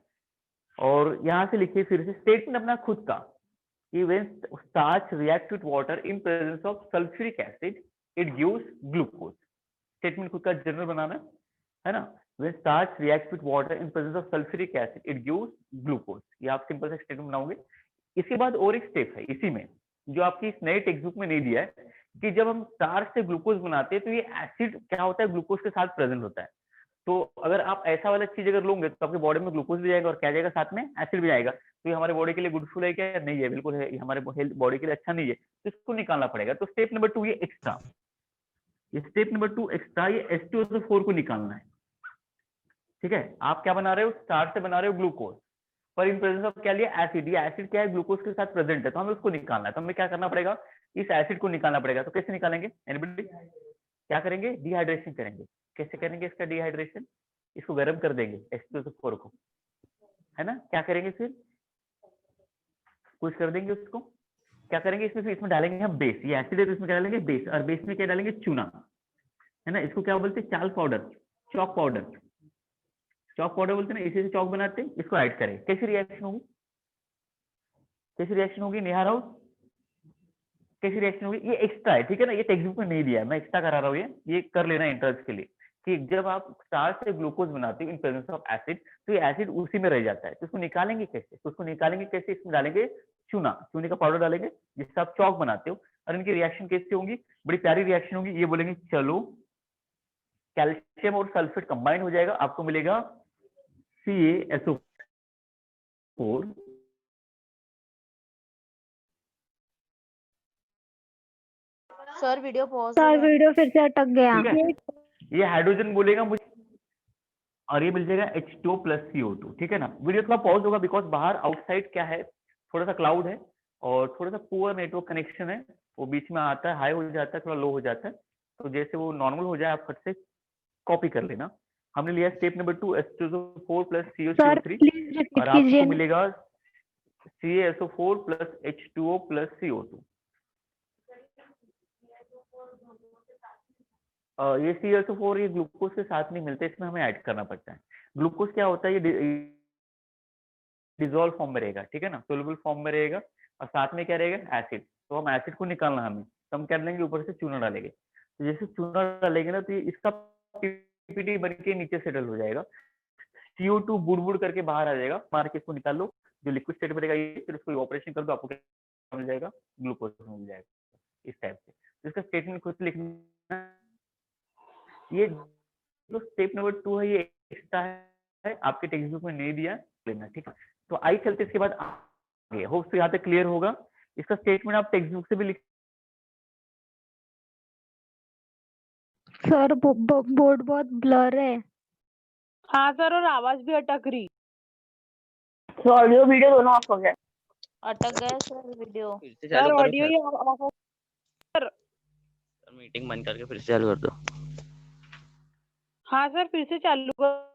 और यहाँ से लिखिए फिर से स्टेटमेंट अपना खुद का, when starch reacts with water in presence of sulfuric acid it gives glucose। Statement खुद का जनरल बनाना है ना। when starch reacts with water in presence of sulfuric acid it gives glucose, ये आप सिंपल सा स्टेटमेंट बनाओगे। इसके बाद और एक स्टेप है इसी में जो आपकी इस नए टेक्स्ट बुक में नहीं दिया है, कि जब हम स्टार्च से ग्लूकोज बनाते हैं तो ये एसिड क्या होता है, ग्लूकोज के साथ प्रेजेंट होता है। तो अगर आप ऐसा वाला चीज अगर लोगे तो आपके बॉडी में ग्लूकोज भी जाएगा और क्या जाएगा, साथ में एसिड भी जाएगा। तो ये हमारे बॉडी के लिए गुडफुल है क्या? नहीं है, बिल्कुल है, ये हमारे बॉडी के लिए अच्छा नहीं है, तो इसको निकालना पड़ेगा। तो स्टेप नंबर 2 ये एक्स्ट्रा, ये स्टेप नंबर 2 एक्स्ट्रा, ये H2SO4 को निकालना है। ठीक है, आप क्या बना रहे हो, स्टार्च से बना रहे हो ग्लूकोज, पर इन प्रेजेंस ऑफ क्या लिया, एसिड। ये एसिड क्या है, ग्लूकोज के साथ प्रेजेंट है, तो हमें उसको निकालना है। तो हमें क्या करना पड़ेगा, इस एसिड को निकालना पड़ेगा। तो कैसे निकालेंगे, एनीबॉडी? क्या करेंगे, डिहाइड्रेशन करेंगे। कैसे करेंगे इसका डिहाइड्रेशन, इसको गर्म कर देंगे H2SO4 को, है ना। क्या करेंगे फिर, कुछ कर देंगे उसको, क्या करेंगे इसमें, फिर इसमें डालेंगे हम बेस। ये एसिड है तो इसमें क्या डालेंगे, बेस। और बेस में क्या डालेंगे, चूना, है ना। इसको क्या बोलते हैं, चाल powder, chalk powder, chalk powder बोलते हैं ना, इसी से चॉक बनाते हैं। इसको ऐड करें, कैसी रिएक्शन होगी, कैसी रिएक्शन होगी नेहा राउत, कैसी रिएक्शन होगी। ये एक्स्ट्रा है, ठीक है ना, ये टेक्स्ट बुक में नहीं दिया है, मैं एक्स्ट्रा करा रहा हूँ, ये कर लेना इंटरेस्ट के लिए, कि जब आप स्टार्च से ग्लूकोज बनाते हो इन प्रेजेंस ऑफ एसिड, तो ये एसिड उसी में रह जाता है। तो इसको निकालेंगे कैसे, तो उसको निकालेंगे कैसे, इसमें डालेंगे चूना, चूने का पाउडर डालेंगे जिससे आप चौक बनाते हो। और इनकी रिएक्शन कैसी होंगी, बड़ी प्यारी रिएक्शन होगी। ये बोलेंगे चलो कैल्शियम और सल्फेट कंबाइन हो जाएगा, आपको मिलेगा CaSO4। Sir video pause sir video फिर से अटक गया। ठीक है, ये हाइड्रोजन बोलेगा मुझे, और ये मिल जाएगा H2O + CO2। ठीक है ना। वीडियो थोड़ा पॉज होगा बिकॉज बाहर आउटसाइड क्या है, थोड़ा सा क्लाउड है और थोड़ा सा पुअर नेटवर्क कनेक्शन है, वो बीच में आता है, हाई हो जाता है, थोड़ा लो हो जाता है। तो जैसे वो नॉर्मल हो जाए आप फट से कॉपी कर लेना। हमने लिया step number 2 H2SO4 + sir COCO3, please repeat और आपको कीजिए। मिलेगा CaSO4 + H2O + CO2। ये CaSO4 ये ग्लूकोज के साथ नहीं मिलते, इसमें हमें ऐड करना पड़ता है। ग्लूकोज क्या होता है, ये डिजोल्व फॉर्म में रहेगा, ठीक है ना, सोलुबल फॉर्म में रहेगा, और साथ में क्या रहेगा, एसिड। तो हम एसिड को निकालना हमें, तो हम क्या डालेंगे, ऊपर से चूना डालेंगे। तो जैसे चूना डालेंगे ना, तो ये इसका पीपीटी बन के नीचे सेटल हो जाएगा, CO2 बुड़ बुड़ करके बाहर आ जाएगा, मार के इसको निकाल लो, जो लिक्विड स्टेट में रहेगा, फिर उसको ऑपरेशन कर दो, आपको क्या मिल जाएगा, ग्लूकोज मिल जाएगा इस टाइप से। तो इसका स्टेटमेंट खुद लिखना। ये जो स्टेप नंबर 2 है ये एक्स्ट्रा है, आपके टेक्स्ट बुक में नहीं दिया, लेना, ठीक है। तो आई चलते इसके बाद आगे, होप से यहाँ तक क्लियर होगा। इसका स्टेटमेंट आप टेक्स्ट बुक से भी लिख। सर बोर्ड बहुत ब्लर है। हाँ सर, और आवाज भी अटक रही। ऑडियो वीडियो दोनों ऑफ हो गया। अटक गया सर वीडियो। फिर से सर चालू करो audio sir. He of. Sir meeting बंद करके फिर से चालू कर दो। हाँ सर, फिर से चालू कर।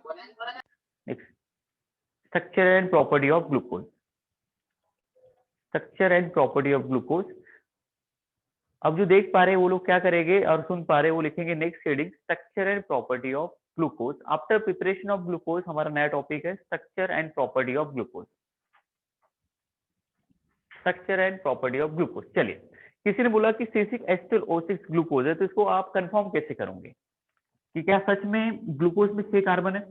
Next, structure and property of glucose. Structure and property of glucose. अब जो देख पा रहे हैं वो लोग क्या करेंगे और सुन पा रहे हैं वो लिखेंगे next heading structure and property of glucose. After preparation of glucose हमारा नया टॉपिक है structure and property of glucose. Structure and property of glucose. चलिए, किसी ने बोला कि C6H12O6 ग्लूकोज है, तो इसको आप कंफर्म कैसे करोगे कि क्या सच में ग्लूकोज में 6 कार्बन है,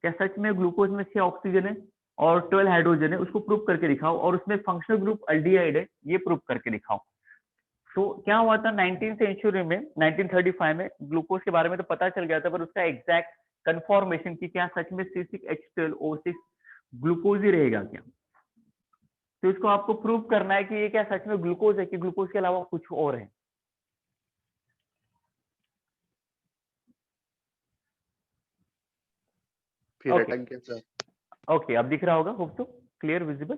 क्या सच में ग्लूकोज में 6 ऑक्सीजन है और 12 हाइड्रोजन है, उसको प्रूव करके दिखाओ, और उसमें फंक्शनल ग्रुप अल्डिहाइड है, ये प्रूव करके दिखाओ। तो क्या हुआ था 19th सेंचुरी में, 1935 में ग्लूकोज के बारे में तो पता चल गया था, पर उसका एग्जैक्ट कंफर्मेशन की क्या सच में C6H12O6 ग्लूकोज ही रहेगा क्या, तो इसको आपको प्रूव करना है कि ये क्या सच में ग्लूकोज है कि ग्लूकोज के अलावा कुछ और है। फिर Okay. अटक गया सर। ओके, अब दिख रहा होगा, होप तो clear visible.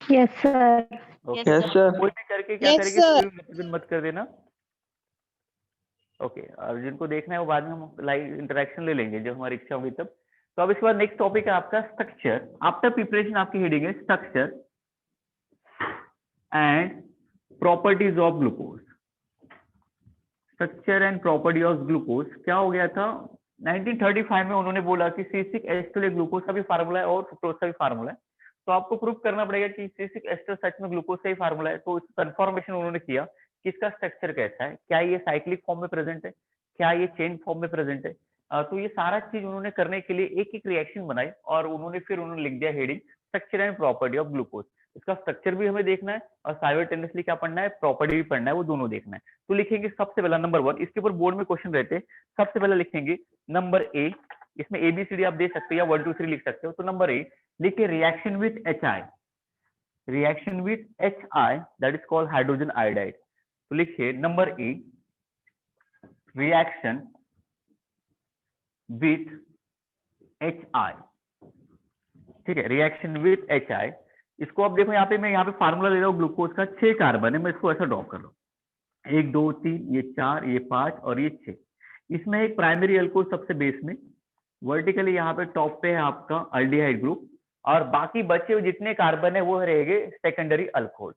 Yes sir. Yes, sir. कोई भी करके क्या Yes, करेंगे, sir. कोई मत कर देना। ओके, और जिनको देखना है वो बाद में हम लाइव इंटरेक्शन ले लेंगे जब हमारी इच्छा होगी तब। तो अब इसके बाद नेक्स्ट टॉपिक है आपका स्ट्रक्चर। आफ्टर प्रिपरेशन आपकी हेडिंग है structure and properties of glucose. Structure and property of glucose क्या हो गया था 1935 में उन्होंने बोला कि C6H12 ग्लूकोज का भी फार्मूला है और फ्रुक्टोज का भी फार्मूला है, तो आपको प्रूव करना पड़ेगा कि C6H12 सच में ग्लूकोज का ही फार्मूला है। तो इस कंफर्मेशन उन्होंने किया कि इसका स्ट्रक्चर कैसा है, क्या ये साइक्लिक फॉर्म में प्रेजेंट है, क्या ये चेन फॉर्म में प्रेजेंट है। तो ये सारा चीज उन्होंने करने के लिए एक एक रिएक्शन बनाई और उन्होंने लिख दिया heading structure and property of glucose. इसका स्ट्रक्चर भी हमें देखना है और साइमल्टेनियसली क्या पढ़ना है, प्रॉपर्टी भी पढ़ना है, वो दोनों देखना है। तो लिखेंगे सबसे पहला नंबर 1, इसके ऊपर बोर्ड में क्वेश्चन रहते हैं। सबसे पहले लिखेंगे नंबर ए, इसमें ABCD आप दे सकते हो या 1 2 3 लिख सकते हो। तो नंबर ए लिखिए reaction with HI, reaction with HI that is called hydrogen iodide. तो लिखिए number A reaction with HI, ठीक है, रिएक्शन विथ HI। इसको आप देखो मैं यहाँ पे फार्मूला ले रहा हूँ ग्लूकोज का, 6 कार्बन है, मैं इसको ऐसा ड्रॉ कर रहा हूँ 1 2 3, ये 4, ये 5 और ये 6। इसमें एक प्राइमरी अल्कोहल सबसे बेस में, वर्टिकली यहाँ पे टॉप पे है आपका अल्डिहाइड ग्रुप, और बाकी बचे हुए जितने कार्बन है वो रहेंगे सेकेंडरी अल्कोहल।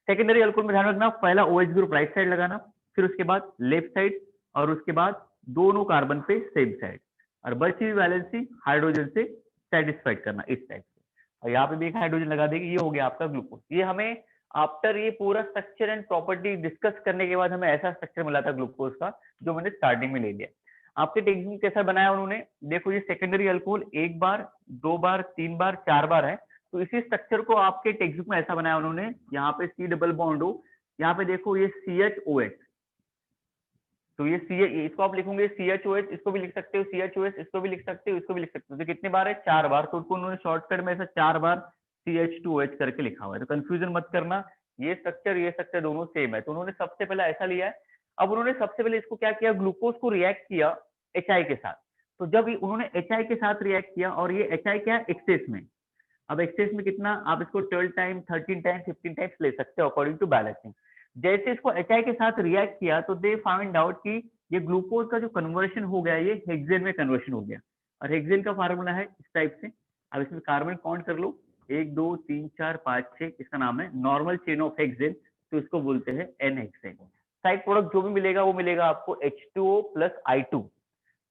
सेकेंडरी अल्कोहल में ध्यान रखना, पहला OH ग्रुप राइट साइड लगाना, फिर उसके बाद लेफ्ट साइड, और उसके बाद दोनों कार्बन पे सेम साइड, और बची हुई वैलेंसी हाइड्रोजन से सेटिस्फाइड करना इस टाइप से। और यहाँ पे भी एक हाइड्रोजन लगा देंगे, ये हो गया आपका ग्लूकोज। ये हमें आफ्टर ये पूरा स्ट्रक्चर एंड प्रॉपर्टी डिस्कस करने के बाद हमें ऐसा स्ट्रक्चर मिला था ग्लूकोज का जो मैंने स्टार्टिंग में ले लिया। आपके टेक्स्ट में कैसा बनाया उन्होंने, देखो ये सेकेंडरी अल्कोहल 1 बार 2 बार 3 बार 4 बार है, तो इसी स्ट्रक्चर को आपके टेक्स्ट बुक में ऐसा बनाया उन्होंने। यहाँ पे C डबल बॉन्ड हो, यहाँ पे देखो ये CHOH, तो ये इसको आप लिखोगे CHOH, इसको भी लिख सकते हो CHOS, इसको भी लिख सकते हो, इसको भी लिख सकते हो। तो कितने बार है, 4 बार, तो उसको उन्होंने शॉर्टकट में ऐसा 4 बार CH2OH करके लिखा हुआ है। तो कंफ्यूजन मत करना, ये स्ट्रक्चर दोनों सेम है। तो उन्होंने सबसे पहले ऐसा लिया है। अब उन्होंने सबसे पहले इसको क्या किया, ग्लूकोज को रिएक्ट किया HI के साथ। तो जब उन्होंने HI के साथ रिएक्ट किया, और ये HI क्या है एक्सेस में, अब एक्सेस में कितना, आप इसको 12 टाइम 13 टाइम 15 टाइम्स ले सकते हो अकॉर्डिंग टू बैलेंसिंग। जैसे इसको HI के साथ रिएक्ट किया तो दे फाइंड आउट कि ये ग्लूकोज का जो कन्वर्शन हो गया ये हेक्सेन में कन्वर्शन हो गया, और हेक्सेन का फार्मूला है इस टाइप से। अब इसमें कार्बन काउंट कर लो, 1 2 3 4 5 6, इसका नाम है नॉर्मल चेन ऑफ हेक्सेन, तो इसको बोलते हैं N हेक्सेन। साइड प्रोडक्ट जो भी मिलेगा वो मिलेगा आपको H2O plus I2।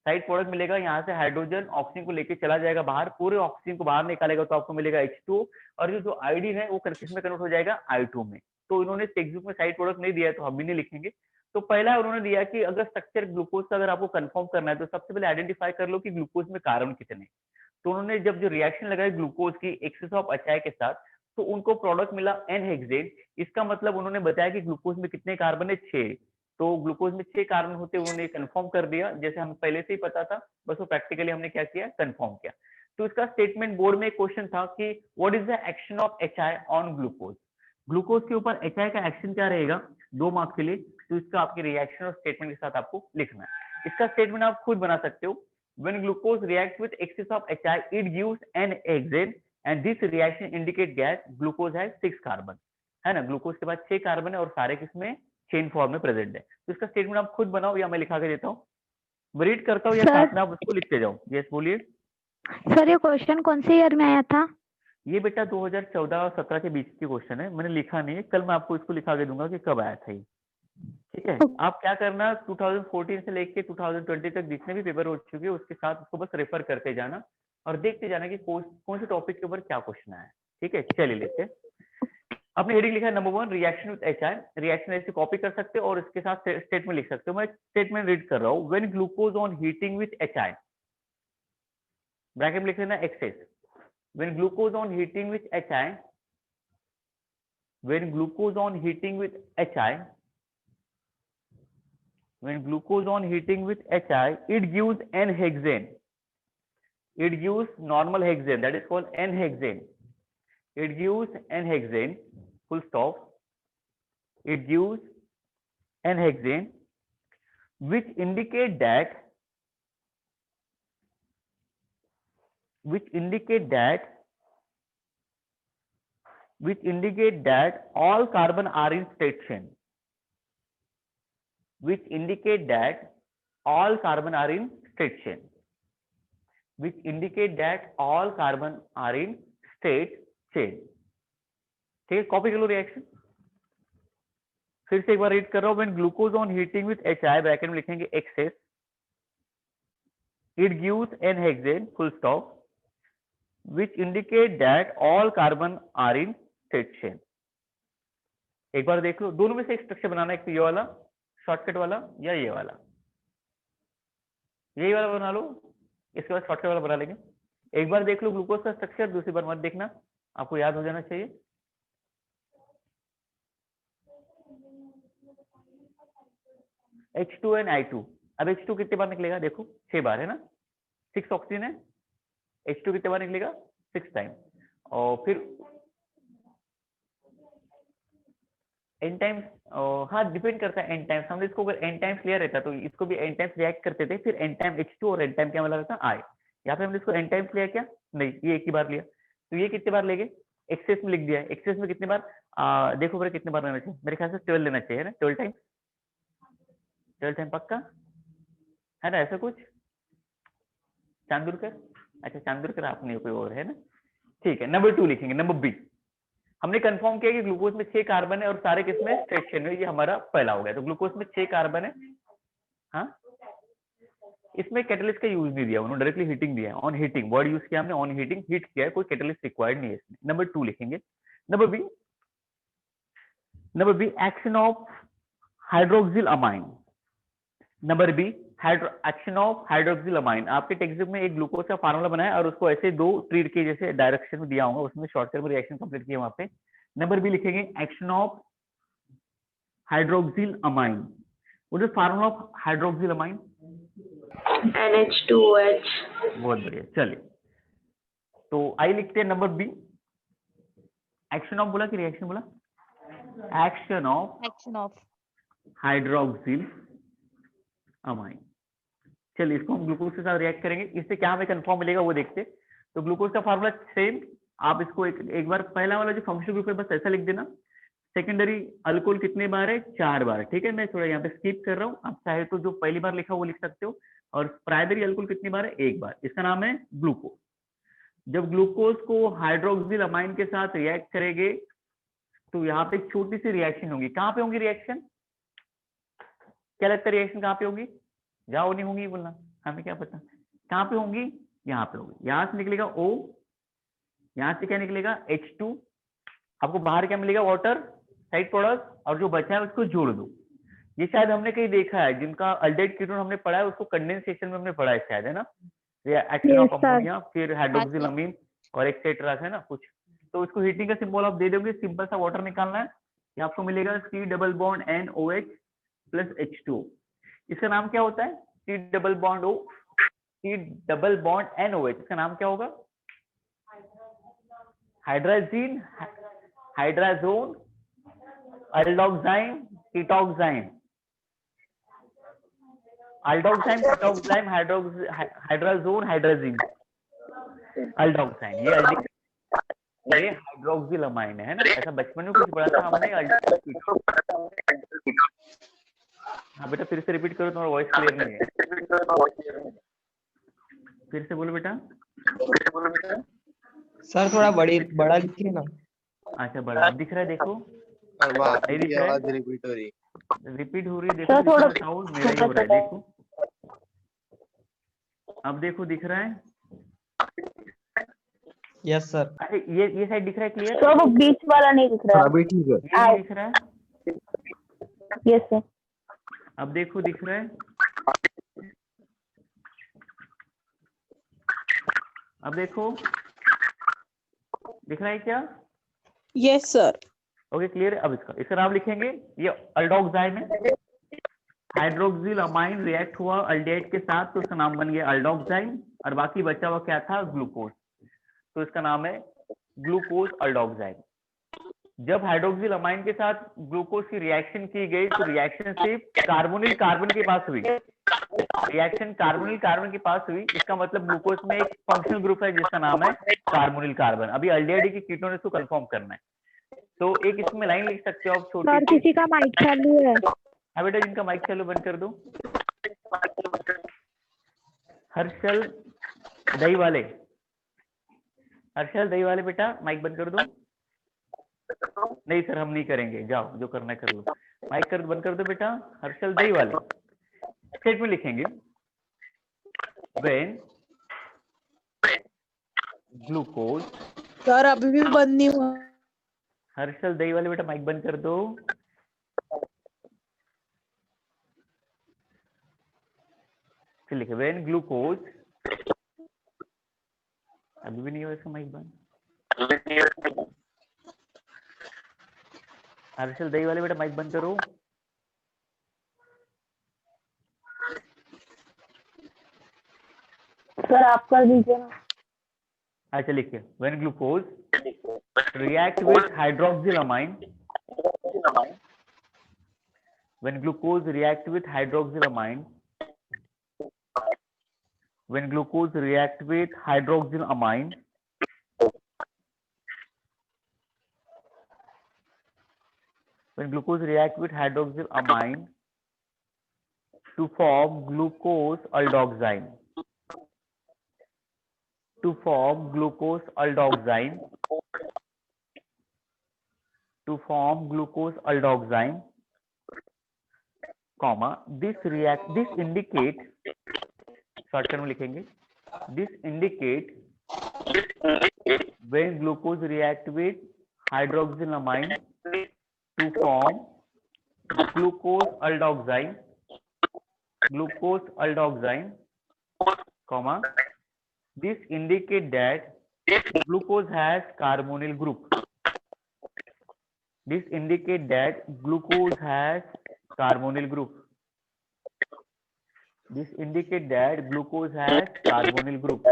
Side product मिलेगा, यहाँ से हाइड्रोजन ऑक्सीजन को लेके चला जाएगा बाहर, पूरे ऑक्सीजन को बाहर निकालेगा तो आपको मिलेगा H2O, और जो आयोडीन है वो किस में कन्वर्ट हो जाएगा I2 में। तो इन्होंने टेक्स्ट बुक में साइड प्रोडक्ट नहीं दिया है तो हम भी नहीं लिखेंगे। तो पहला उन्होंने दिया कि अगर स्ट्रक्चर ग्लूकोज का अगर आपको कंफर्म करना है तो सबसे पहले आइडेंटिफाई कर लो कि ग्लूकोज में कार्बन कितने। तो उन्होंने जब जो रिएक्शन लगाई ग्लूकोज की एक्सेस ऑफ HI के साथ, तो उनको प्रोडक्ट मिला N हेक्सेन। इसका मतलब उन्होंने बताया कि ग्लूकोज में कितने कार्बन है, 6। तो ग्लूकोज में 6 कार्बन होते उन्होंने कंफर्म कर दिया, जैसे हमें पहले से ही पता था, बस वो प्रैक्टिकली हमने क्या किया, कंफर्म किया। तो इसका स्टेटमेंट बोर्ड में एक क्वेश्चन था कि what is the action of HI on glucose. Glucose के ऊपर HI का एक्शन क्या रहेगा 2 मार्क्स के लिए, तो इसका आपके रिएक्शन और स्टेटमेंट के साथ आपको लिखना है। इसका स्टेटमेंट आप खुद बना सकते हो। When glucose reacts with excess of HI, it gives N hexane and this reaction indicate gas glucose has 6 carbon, है ना। ग्लूकोज के बाद 6 कार्बन है और सारे किसमें, चेन फॉर्म में प्रेजेंट है। तो इसका स्टेटमेंट आप खुद बनाओ या मैं लिखा के देता हूँ। मैं रीड करता हूँ या सर। साथ में आप उसको लिखते जाओ। यस बोलिए। सर ये क्वेश्चन कौन से ईयर में आया था? ये बेटा 2014 और 17 के बीच की क्वेश्चन है, मैंने लिखा नहीं है, कल मैं आपको इसको लिखा के दूंगा कि कब आया था ये। ठीक है, आप क्या करना, 2014 से लेके 2020 तक जितने भी पेपर हो चुके हैं उसके साथ उसको बस रेफर करते जाना और देखते जाना कि कौन से टॉपिक के ऊपर क्या क्वेश्चन आया है। ठीक है, चलिए लेते हैं। आपने हेडिंग लिखा है number 1 reaction with HI. Reaction ऐसे कॉपी कर सकते हो और इसके साथ स्टेटमेंट लिख सकते हो। मैं स्टेटमेंट रीड कर रहा हूँ। When glucose on heating with HI, bracket में लिख लेना excess. When glucose on heating with HI, when glucose on heating with HI, when glucose on heating with HI, it gives N-hexane. It gives normal hexane, that is called N-hexane. It gives N-hexane, full stop. It gives N-hexane, which indicate that all carbon are in straight chain. Which indicate that all carbon are in straight chain. Which indicate that all carbon are in straight chain. ठीक है, copy कर लो reaction. फिर से एक बार read कर रहा हूं। When glucose on heating with HI, bracket में लिखेंगे excess, it gives N-hexane, full stop, which indicate that all carbon are in straight chain. एक बार देख लो, दोनों में से एक स्ट्रक्चर बनाना, एक तो ये वाला शॉर्टकट वाला या ये वाला, यही वाला बना लो, इसके बाद शॉर्टकट वाला बना लेंगे। एक बार देख लो ग्लूकोज का स्ट्रक्चर, दूसरी बार मत देखना, आपको याद हो जाना चाहिए। H2NI2, अब H2 कितने बार निकलेगा देखो, 6 बार है ना, 6 ऑक्सीजन है, H2 कितने बार निकलेगा, 6 टाइम। और फिर n टाइम्स, हाँ डिपेंड करता है n टाइम्स। हमने इसको अगर n टाइम्स लिया रहता तो इसको भी n टाइम्स रिएक्ट करते थे, फिर n टाइम H2 और n टाइम क्या मिला था I। यहाँ पे हमने इसको n टाइम्स लिया क्या, नहीं, ये एक ही बार लिया। तो ये कितने बार लेंगे, एक्सेस में लिख दिया है। एक्सेस में कितने बार, देखो मेरे कितने बार लेना चाहिए, मेरे ख्याल से 12 लेना चाहिए ना, 12 टाइम, 12 टाइम पक्का है ना, ऐसा कुछ। चांदुरकर, अच्छा चांदुरकर आप नहीं, कोई और है ना, ठीक है। नंबर 2 लिखेंगे। नंबर बी, हमने कंफर्म किया कि ग्लूकोज में 6 कार्बन है और सारे किसमें, स्ट्रेट चेन में। ये हमारा पहला हो गया। तो ग्लूकोज में 6 कार्बन है। हाँ, इसमें कैटलिस्ट का यूज नहीं दिया उन्होंने, डायरेक्टली हीटिंग दिया है। ऑन हीटिंग वर्ड यूज किया हमने, ऑन हीटिंग, हीट किया है, कोई कैटलिस्ट रिक्वायर्ड नहीं है इसमें। नंबर 2 लिखेंगे। Number B action of hydroxyl amine. Number B action of hydroxyl amine. आपके टेक्स्ट बुक में एक ग्लूकोज का फार्मूला बनाया और उसको ऐसे 2 ट्रीट के जैसे डायरेक्शन में दिया होगा, उसमें शॉर्टकट में रिएक्शन कंप्लीट किया वहां पे। नंबर बी लिखेंगे action of hydroxyl amine. What is formula of hydroxyl amine, NH2OH। बहुत बढ़िया, चलिए तो आई लिखते हैं नंबर बी। एक्शन ऑफ बोला कि रिएक्शन बोला, एक्शन ऑफ हाइड्रोक्सिल अमाइन। चलिए इसको हम ग्लूकोज के साथ रिएक्ट करेंगे, इससे क्या हमें कंफर्म मिलेगा वो देखते। तो ग्लूकोज का फार्मूला सेम, आप इसको एक बार पहला वाला जो फंक्शनल ग्रुप है बस ऐसा लिख देना। सेकेंडरी अल्कोहल कितने बार है, 4 बार। ठीक है, मैं थोड़ा यहाँ पे स्किप कर रहा हूँ, आप चाहे तो जो पहली बार लिखा वो लिख सकते हो। और प्राइमरी अल्कोहल कितनी बार है, 1 बार, इसका नाम है ग्लूकोज। जब ग्लूकोज को हाइड्रोक्सिल अमाइन के साथ रिएक्ट करेंगे तो यहाँ पे एक छोटी सी रिएक्शन होगी। कहाँ पे होंगी रिएक्शन, क्या लगता है रिएक्शन कहाँ पे होगी, जाओ नहीं होंगी बोलना, हमें क्या पता कहाँ पे होंगी, यहाँ पे होगी। यहाँ से निकलेगा O, यहाँ से क्या निकलेगा H2, आपको बाहर क्या मिलेगा, वाटर साइड प्रोडक्ट, और जो बचा है उसको जोड़ दो। ये शायद हमने कहीं देखा है, जिनका अल्डेहाइड कीटोन हमने पढ़ा है उसको कंडेंसेशन में हमने पढ़ा है शायद, है ना, एक्शन ऑफ अमोनिया, फिर हाइड्रोक्सिल अमीन और एक्सेट्रा है ना कुछ। तो इसको हीटिंग का सिंबल आप दे दोगे, सिंपल सा वाटर निकालना है, ये आपको मिलेगा C double bond NOH plus H2O। इसका नाम क्या होता है, C डबल बॉन्ड NOH, इसका नाम क्या होगा, हाइड्राजीन, हाइड्राजोन, अल्डोक्साइन, कीटोक्साइन, अल्डोक्साइन, कीटोक्साइन, हाइड्राजोन, हाइड्राजीन, अल्डोक्साइन। ये हाइड्रोक्सिल अमाइन है ना, ऐसा बचपन में कुछ पढ़ा था हमने। हाँ बेटा फिर से रिपीट करो, तुम्हारा वॉइस क्लियर नहीं है। फिर से बोलो बेटा। सर थोड़ा बड़ा लिखिए ना। अच्छा बड़ा दिख रहा है, देखो नहीं दिख रहा है, रिपीट हो रही। रिपीट हो रही है, देखो थोड़ा साउंड मेरा ही हो रहा है, देखो अब देखो दिख रहा है। Yes sir. अच्छा ये साइड दिख रहा है क्लियर? सर वो बीच वाला नहीं दिख रहा अभी ठीक है। ये नहीं दिख रहा है? है। Yes sir. अब देखो दिख रहा है? अब देखो दिख रहा है क्या? Yes sir. ओके क्लियर है। अब इसका नाम लिखेंगे, ये अल्डोक्साइम है। हाइड्रोक्सिल अमाइन रिएक्ट हुआ अल्डिहाइड के साथ तो उसका नाम बन गया अल्डोक्साइम, और बाकी बचा हुआ क्या था? ग्लूकोज, तो इसका नाम है ग्लूकोज अल्डोक्साइम। जब हाइड्रोक्सिल अमाइन के साथ ग्लूकोज की रिएक्शन की गई तो रिएक्शन सिर्फ कार्बोनिल कार्बन के पास हुई, रिएक्शन कार्बोनिल कार्बन के पास हुई। इसका मतलब ग्लूकोज में एक फंक्शनल ग्रुप है जिसका नाम है कार्बोनिल कार्बन। अभी अल्डिहाइड की कीटोन को कंफर्म करना है, तो एक इसमें लाइन लिख सकते हो आप छोटी सर सी। किसी का माइक चालू है। हाँ बेटा, जिनका माइक चालू बंद कर दो। हर्षल दही वाले, हर्षल दही वाले बेटा माइक बंद कर दो। नहीं सर हम नहीं करेंगे, जाओ जो करना है कर लो। माइक कर बंद कर दो बेटा। हर्षल दही वाले स्टेटमेंट लिखेंगे, व्हेन ग्लूकोज। सर अभी भी बंद नहीं हुआ। हर्षल दही वाले बेटा माइक बंद कर दो। फिर लिखे व्हेन ग्लूकोज, अभी भी नहीं हुआ इसका माइक बंद। हर्षल दही वाले बेटा माइक बंद करो। सर आप कर दीजिए ना। अच्छा लिखिए, when glucose react with hydroxyl amine, when glucose react with hydroxyl amine, when glucose react with hydroxyl amine, when glucose react with hydroxyl amine to form glucose aldoxyne, to form glucose aldoxyne, to form glucose aldoxyne, comma this indicate, short term लिखेंगे, this indicate when glucose react with hydroxyl amine to form glucose aldoxyne, comma this indicate that glucose has carbonyl group, this indicate that glucose has carbonyl group, this indicate that glucose has carbonyl group,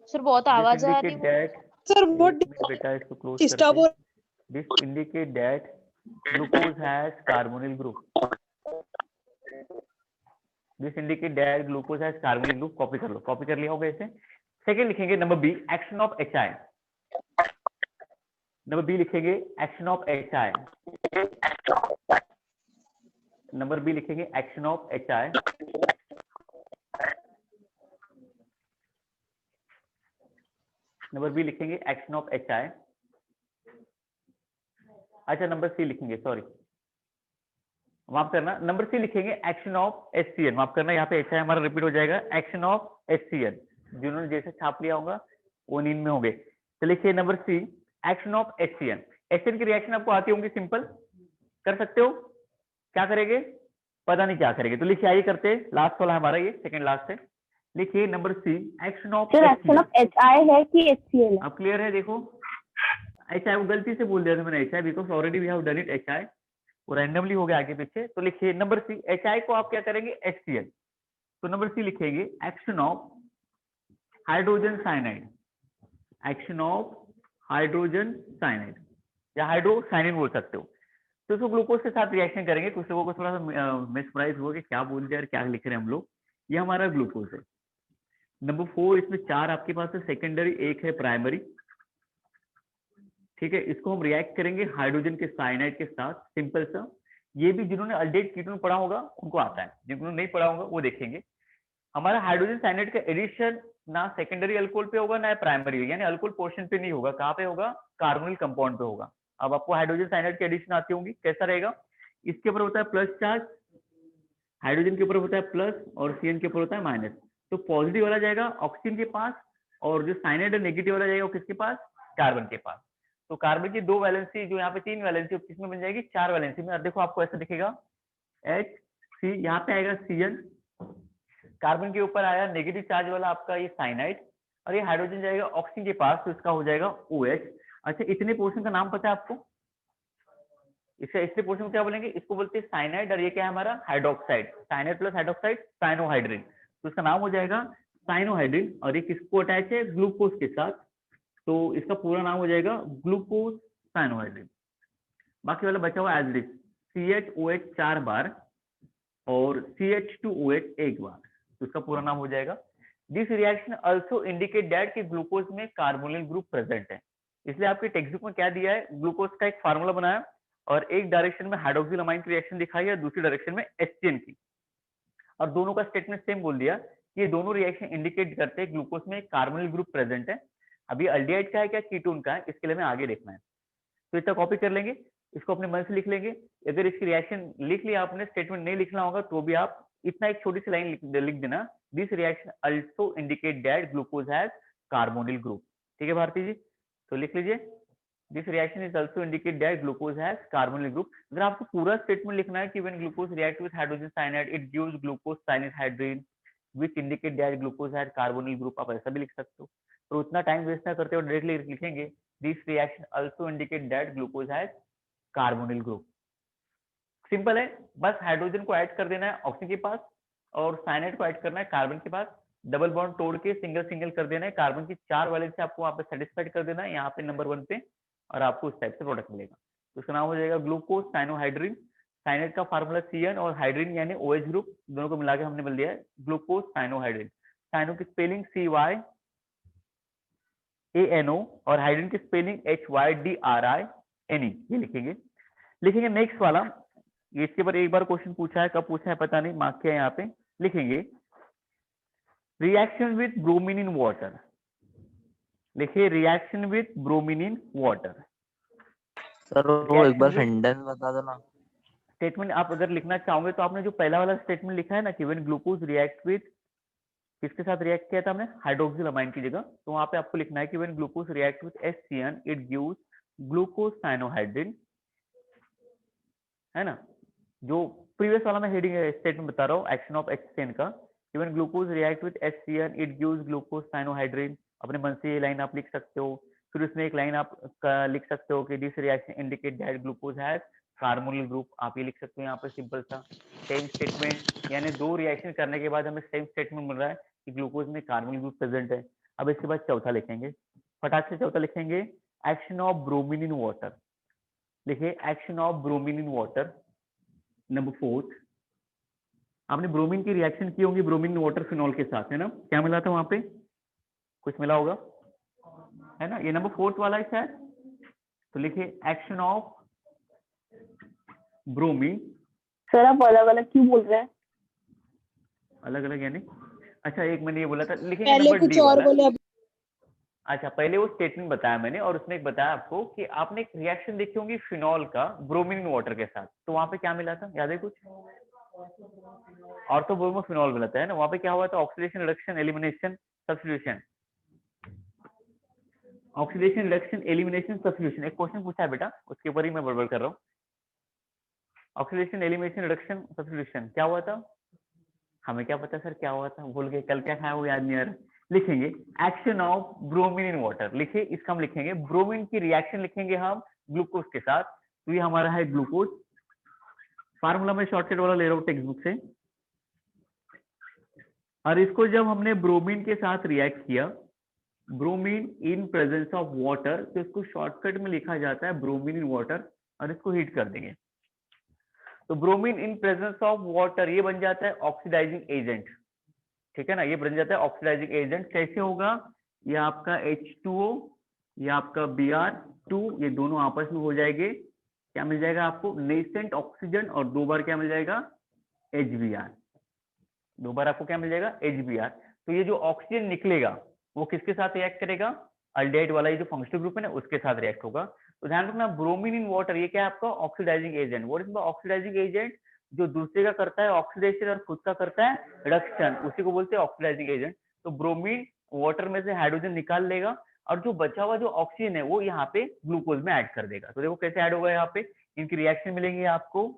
sir बहुत आवाज आ रही है। Sir वो बेटा इसको close disturb हो। this indicate that glucose has carbonyl group, this indicate that glucose has carbonyl group। Copy कर लो, कॉपी कर लिया होगा इसे। सेकंड लिखेंगे number B, action of HI। Number B लिखेंगे action of HI, number B लिखेंगे action of HI। Number B लिखेंगे एक्शन ऑफ HI। अच्छा नंबर सी लिखेंगे, सॉरी माफ करना, नंबर सी लिखेंगे एक्शन ऑफ HCN। माफ करना, यहाँ पे HI हमारा रिपीट हो जाएगा। एक्शन ऑफ HCN, जिन्होंने जैसे छाप लिया होगा वो नींद में होंगे। तो लिखिए number C, action of HCN। HCN की रिएक्शन आपको आती होंगी, सिंपल कर सकते हो। क्या करेंगे पता नहीं क्या करेंगे, तो लिखिए आइए करते, लास्ट वाला हमारा ये सेकंड लास्ट है। लिखिए number C, action of sir action of HI है कि HCl है? अब क्लियर है? देखो HI वो गलती से बोल दिया था मैंने HI, because already we have done it HI, वो रैंडमली हो गया आगे पीछे। तो लिखिए नंबर सी, HI को आप क्या करेंगे HCl, तो नंबर सी लिखेंगे action of hydrogen cyanide, action of hydrogen cyanide या हाइड्रोसाइनिन बोल सकते हो। तो इसको ग्लूकोज के साथ रिएक्शन करेंगे। कुछ लोगों को थोड़ा सा मिसप्राइज हुआ कि क्या बोल दिया, क्या लिख रहे हैं हम लोग। ये हमारा ग्लूकोज है। नंबर 4, इसमें 4 आपके पास है सेकेंडरी, 1 है प्राइमरी, ठीक है। इसको हम रिएक्ट करेंगे हाइड्रोजन के साइनाइड के साथ, सिंपल सा। ये भी जिन्होंने अल्डेहाइड कीटोन पढ़ा होगा उनको आता है, जिन्होंने नहीं पढ़ा होगा वो देखेंगे। हमारा हाइड्रोजन साइनाइड का एडिशन ना सेकेंडरी अल्कोहल पे होगा ना प्राइमरी, यानी अल्कोहल पोर्शन पे नहीं होगा, कहाँ पे होगा, कार्बोनिल कंपाउंड पे होगा। अब आपको हाइड्रोजन साइनाइड की एडिशन आती होंगी, कैसा रहेगा, इसके ऊपर होता है प्लस चार्ज, हाइड्रोजन के ऊपर होता है प्लस और सीएन के ऊपर होता है माइनस। तो पॉजिटिव वाला जाएगा ऑक्सीजन के पास और जो साइनाइड है नेगेटिव वाला जाएगा वो किसके पास, कार्बन के पास। तो कार्बन की 2 वैलेंसी जो यहाँ पे 3 वैलेंसी किसमें बन जाएगी, 4 वैलेंसी में। देखो आपको ऐसा दिखेगा HC, यहाँ पे आएगा CN, कार्बन के ऊपर आया नेगेटिव चार्ज वाला आपका ये साइनाइड, और ये हाइड्रोजन जाएगा ऑक्सीजन के पास, तो इसका हो जाएगा OH। अच्छा, इतने पोर्शन का नाम पता है आपको, इसके पोर्शन को क्या बोलेंगे, इसको बोलते हैं साइनाइड, और ये क्या है हमारा hydroxide, cyanide plus hydroxide cyanohydrin, तो इसका नाम हो जाएगा साइनोहाइड्रिन। और ये किसको अटैच है, ग्लूकोज के साथ, तो इसका पूरा नाम हो जाएगा ग्लूकोज साइनोहाइड्रिन। बाकी वाला बचा हुआ एज इट इज, CHOH 4 बार और CH2OH 1 बार, तो इसका पूरा नाम हो जाएगा। This reaction also indicate that कि ग्लूकोज में कार्बोनिल ग्रुप प्रेजेंट है। इसलिए आपके टेक्स्ट बुक में क्या दिया है, ग्लूकोज का एक फार्मूला बनाया और एक डायरेक्शन में हाइड्रोक्सिलामाइन की रिएक्शन दिखाई है, दूसरी डायरेक्शन में HCN की, और दोनों का स्टेटमेंट सेम बोल दिया कि ये दोनों रिएक्शन इंडिकेट करते हैं ग्लूकोज में कार्बोनिल ग्रुप प्रेजेंट है। अभी अल्डिहाइड का है क्या कीटोन का है, इसके लिए हमें आगे देखना है। तो इतना कॉपी कर लेंगे, इसको अपने मन से लिख लेंगे। अगर इसकी रिएक्शन लिख लिया आपने, स्टेटमेंट नहीं लिखना होगा तो भी आप इतना एक छोटी सी लाइन लिख देना, this reaction also indicate that glucose has carbonyl group. ठीक है भारती जी, तो लिख लीजिए, this reaction is also indicate that glucose has carbonyl group. अगर आपको पूरा स्टेटमेंट लिखना है कि when glucose react with hydrogen cyanide it gives glucose cyanohydrin which indicate that glucose has carbonyl group, आप ऐसा भी लिख सकते हो। तो उतना टाइम वेस्ट ना करते हो, डायरेक्टली लिखेंगे this reaction also indicate that glucose has carbonyl group. Simple है, बस हाइड्रोजन को ऐड कर देना है ऑक्सीजन के पास और साइनाइड को ऐड करना है कार्बन के पास, डबल बॉन्ड तोड़ के सिंगल सिंगल कर देना है, कार्बन की 4 वैलेंस से आपको वहां पे सेटिस्फाइड कर देना है यहाँ पे नंबर 1 पे, और आपको उस टाइप से प्रोडक्ट मिलेगा। तो उसका नाम हो जाएगा ग्लूकोज साइनोहाइड्रिन, साइनाइड का फार्मूला CN और हाइड्रिन यानी OH ग्रुप, दोनों को मिला के हमने बोल दिया है ग्लूकोज साइनोहाइड्रिन। साइनो की स्पेलिंग CYANO और हाइड्रिन की स्पेलिंग HYDRINE, ये लिखेंगे। नेक्स्ट वाला, इसके ऊपर एक बार क्वेश्चन पूछा है, कब पूछा है पता नहीं, मार्क किया यहाँ पे, लिखेंगे reaction with bromine in water, लिखिए reaction with bromine in water. Sir वो एक बार सेंटेंस बता दो ना। स्टेटमेंट आप अगर लिखना चाहोगे तो आपने जो पहला वाला स्टेटमेंट लिखा है ना कि व्हेन ग्लूकोज रिएक्ट विद, किसके साथ रिएक्ट किया था हमने, हाइड्रोक्सिलामाइन की जगह, तो वहां पे आपको लिखना है कि when glucose react with HCN it gives glucose cyanohydrin, है ना। जो प्रीवियस वाला मैं हेडिंग स्टेटमेंट बता रहा हूँ एक्शन ऑफ HCN का, when glucose react with HCN it gives glucose cyanohydrin, अपने मन से ये लाइन आप लिख सकते हो। फिर उसमें एक लाइन आप लिख सकते हो कि this reaction indicate that glucose has carbonyl group, आप ये लिख सकते हो यहाँ पे सिंपल सा सेम स्टेटमेंट, यानी 2 रिएक्शन करने के बाद हमें सेम स्टेटमेंट मिल रहा है कि ग्लूकोज में कार्बोनिल ग्रुप प्रेजेंट है। अब इसके बाद चौथा लिखेंगे, फटाक से चौथा लिखेंगे action of bromine in water, लिखिए action of bromine in water. Number 4, आपने ब्रोमीन की रिएक्शन की होगी ब्रोमीन वाटर फिनॉल के साथ, है ना, क्या मिला था वहां पे, कुछ मिला होगा, है ना, ये नंबर 4 वाला है शायद। तो लिखिए एक्शन ऑफ ब्रोमीन। सर आप अलग अलग क्यों बोल रहे हैं? अलग अलग यानी, अच्छा एक मैंने ये बोला था, लिखेंगे पहले नंबर कुछ D और वाला। बोले। अच्छा पहले वो स्टेटमेंट बताया मैंने, और उसमें एक बताया आपको कि आपने एक रिएक्शन देखी होगी फिनॉल का ब्रोमीन वाटर के साथ, तो वहां पे क्या मिला था, याद है कुछ, ऑर्थोब्रोमो फिनॉल मिला था, है ना। वहां पे क्या हुआ था, oxidation reduction elimination substitution, oxidation reduction elimination substitution, एक क्वेश्चन पूछा है बेटा, उसके ऊपर ही मैं बड़बड़ कर रहा हूँ। ऑक्सीडेशन एलिमिनेशन रिडक्शन सब्स्टिट्यूशन क्या हुआ था, हमें क्या पता सर क्या हुआ था, भूल गए, कल क्या खाया वो याद नहीं आ रहा। लिखेंगे action of bromine in water, लिखिए इसका हम लिखेंगे ब्रोमीन की रिएक्शन लिखेंगे हम ग्लूकोज के साथ, तो ये हमारा है ग्लूकोज, फार्मूला में शॉर्टकट वाला ले रहा हूँ टेक्स्ट बुक से, और इसको जब हमने ब्रोमीन के साथ रिएक्ट किया, bromine in presence of water, तो इसको शॉर्टकट में लिखा जाता है ब्रोमीन इन वाटर, और इसको हीट कर देंगे, तो bromine in presence of water ये बन जाता है ऑक्सीडाइजिंग एजेंट, ठीक है ना, ये बन जाता है ऑक्सीडाइजिंग एजेंट। कैसे होगा, ये आपका H2O, ये आपका Br2, ये दोनों आपस में हो जाएंगे क्या मिल जाएगा आपको, नेसेंट ऑक्सीजन, और 2 बार क्या मिल जाएगा, HBr। 2 बार आपको क्या मिल जाएगा, HBr। तो ये जो ऑक्सीजन निकलेगा वो किसके साथ रिएक्ट करेगा, अल्डिहाइड वाला ये जो फंक्शनल ग्रुप है ना उसके साथ रिएक्ट होगा। तो ध्यान रखना, ब्रोमीन इन वाटर ये क्या है आपका oxidising agent. What is the oxidising agent, जो दूसरे का करता है ऑक्सीडेशन और खुद का करता है रिडक्शन, उसी को बोलते हैं ऑक्सीडाइजिंग एजेंट। तो ब्रोमीन वाटर में से हाइड्रोजन निकाल लेगा और जो बचा हुआ जो ऑक्सीजन है वो यहाँ पे ग्लूकोज में ऐड कर देगा। तो देखो कैसे ऐड होगा, यहाँ पे इनकी रिएक्शन मिलेंगे आपको,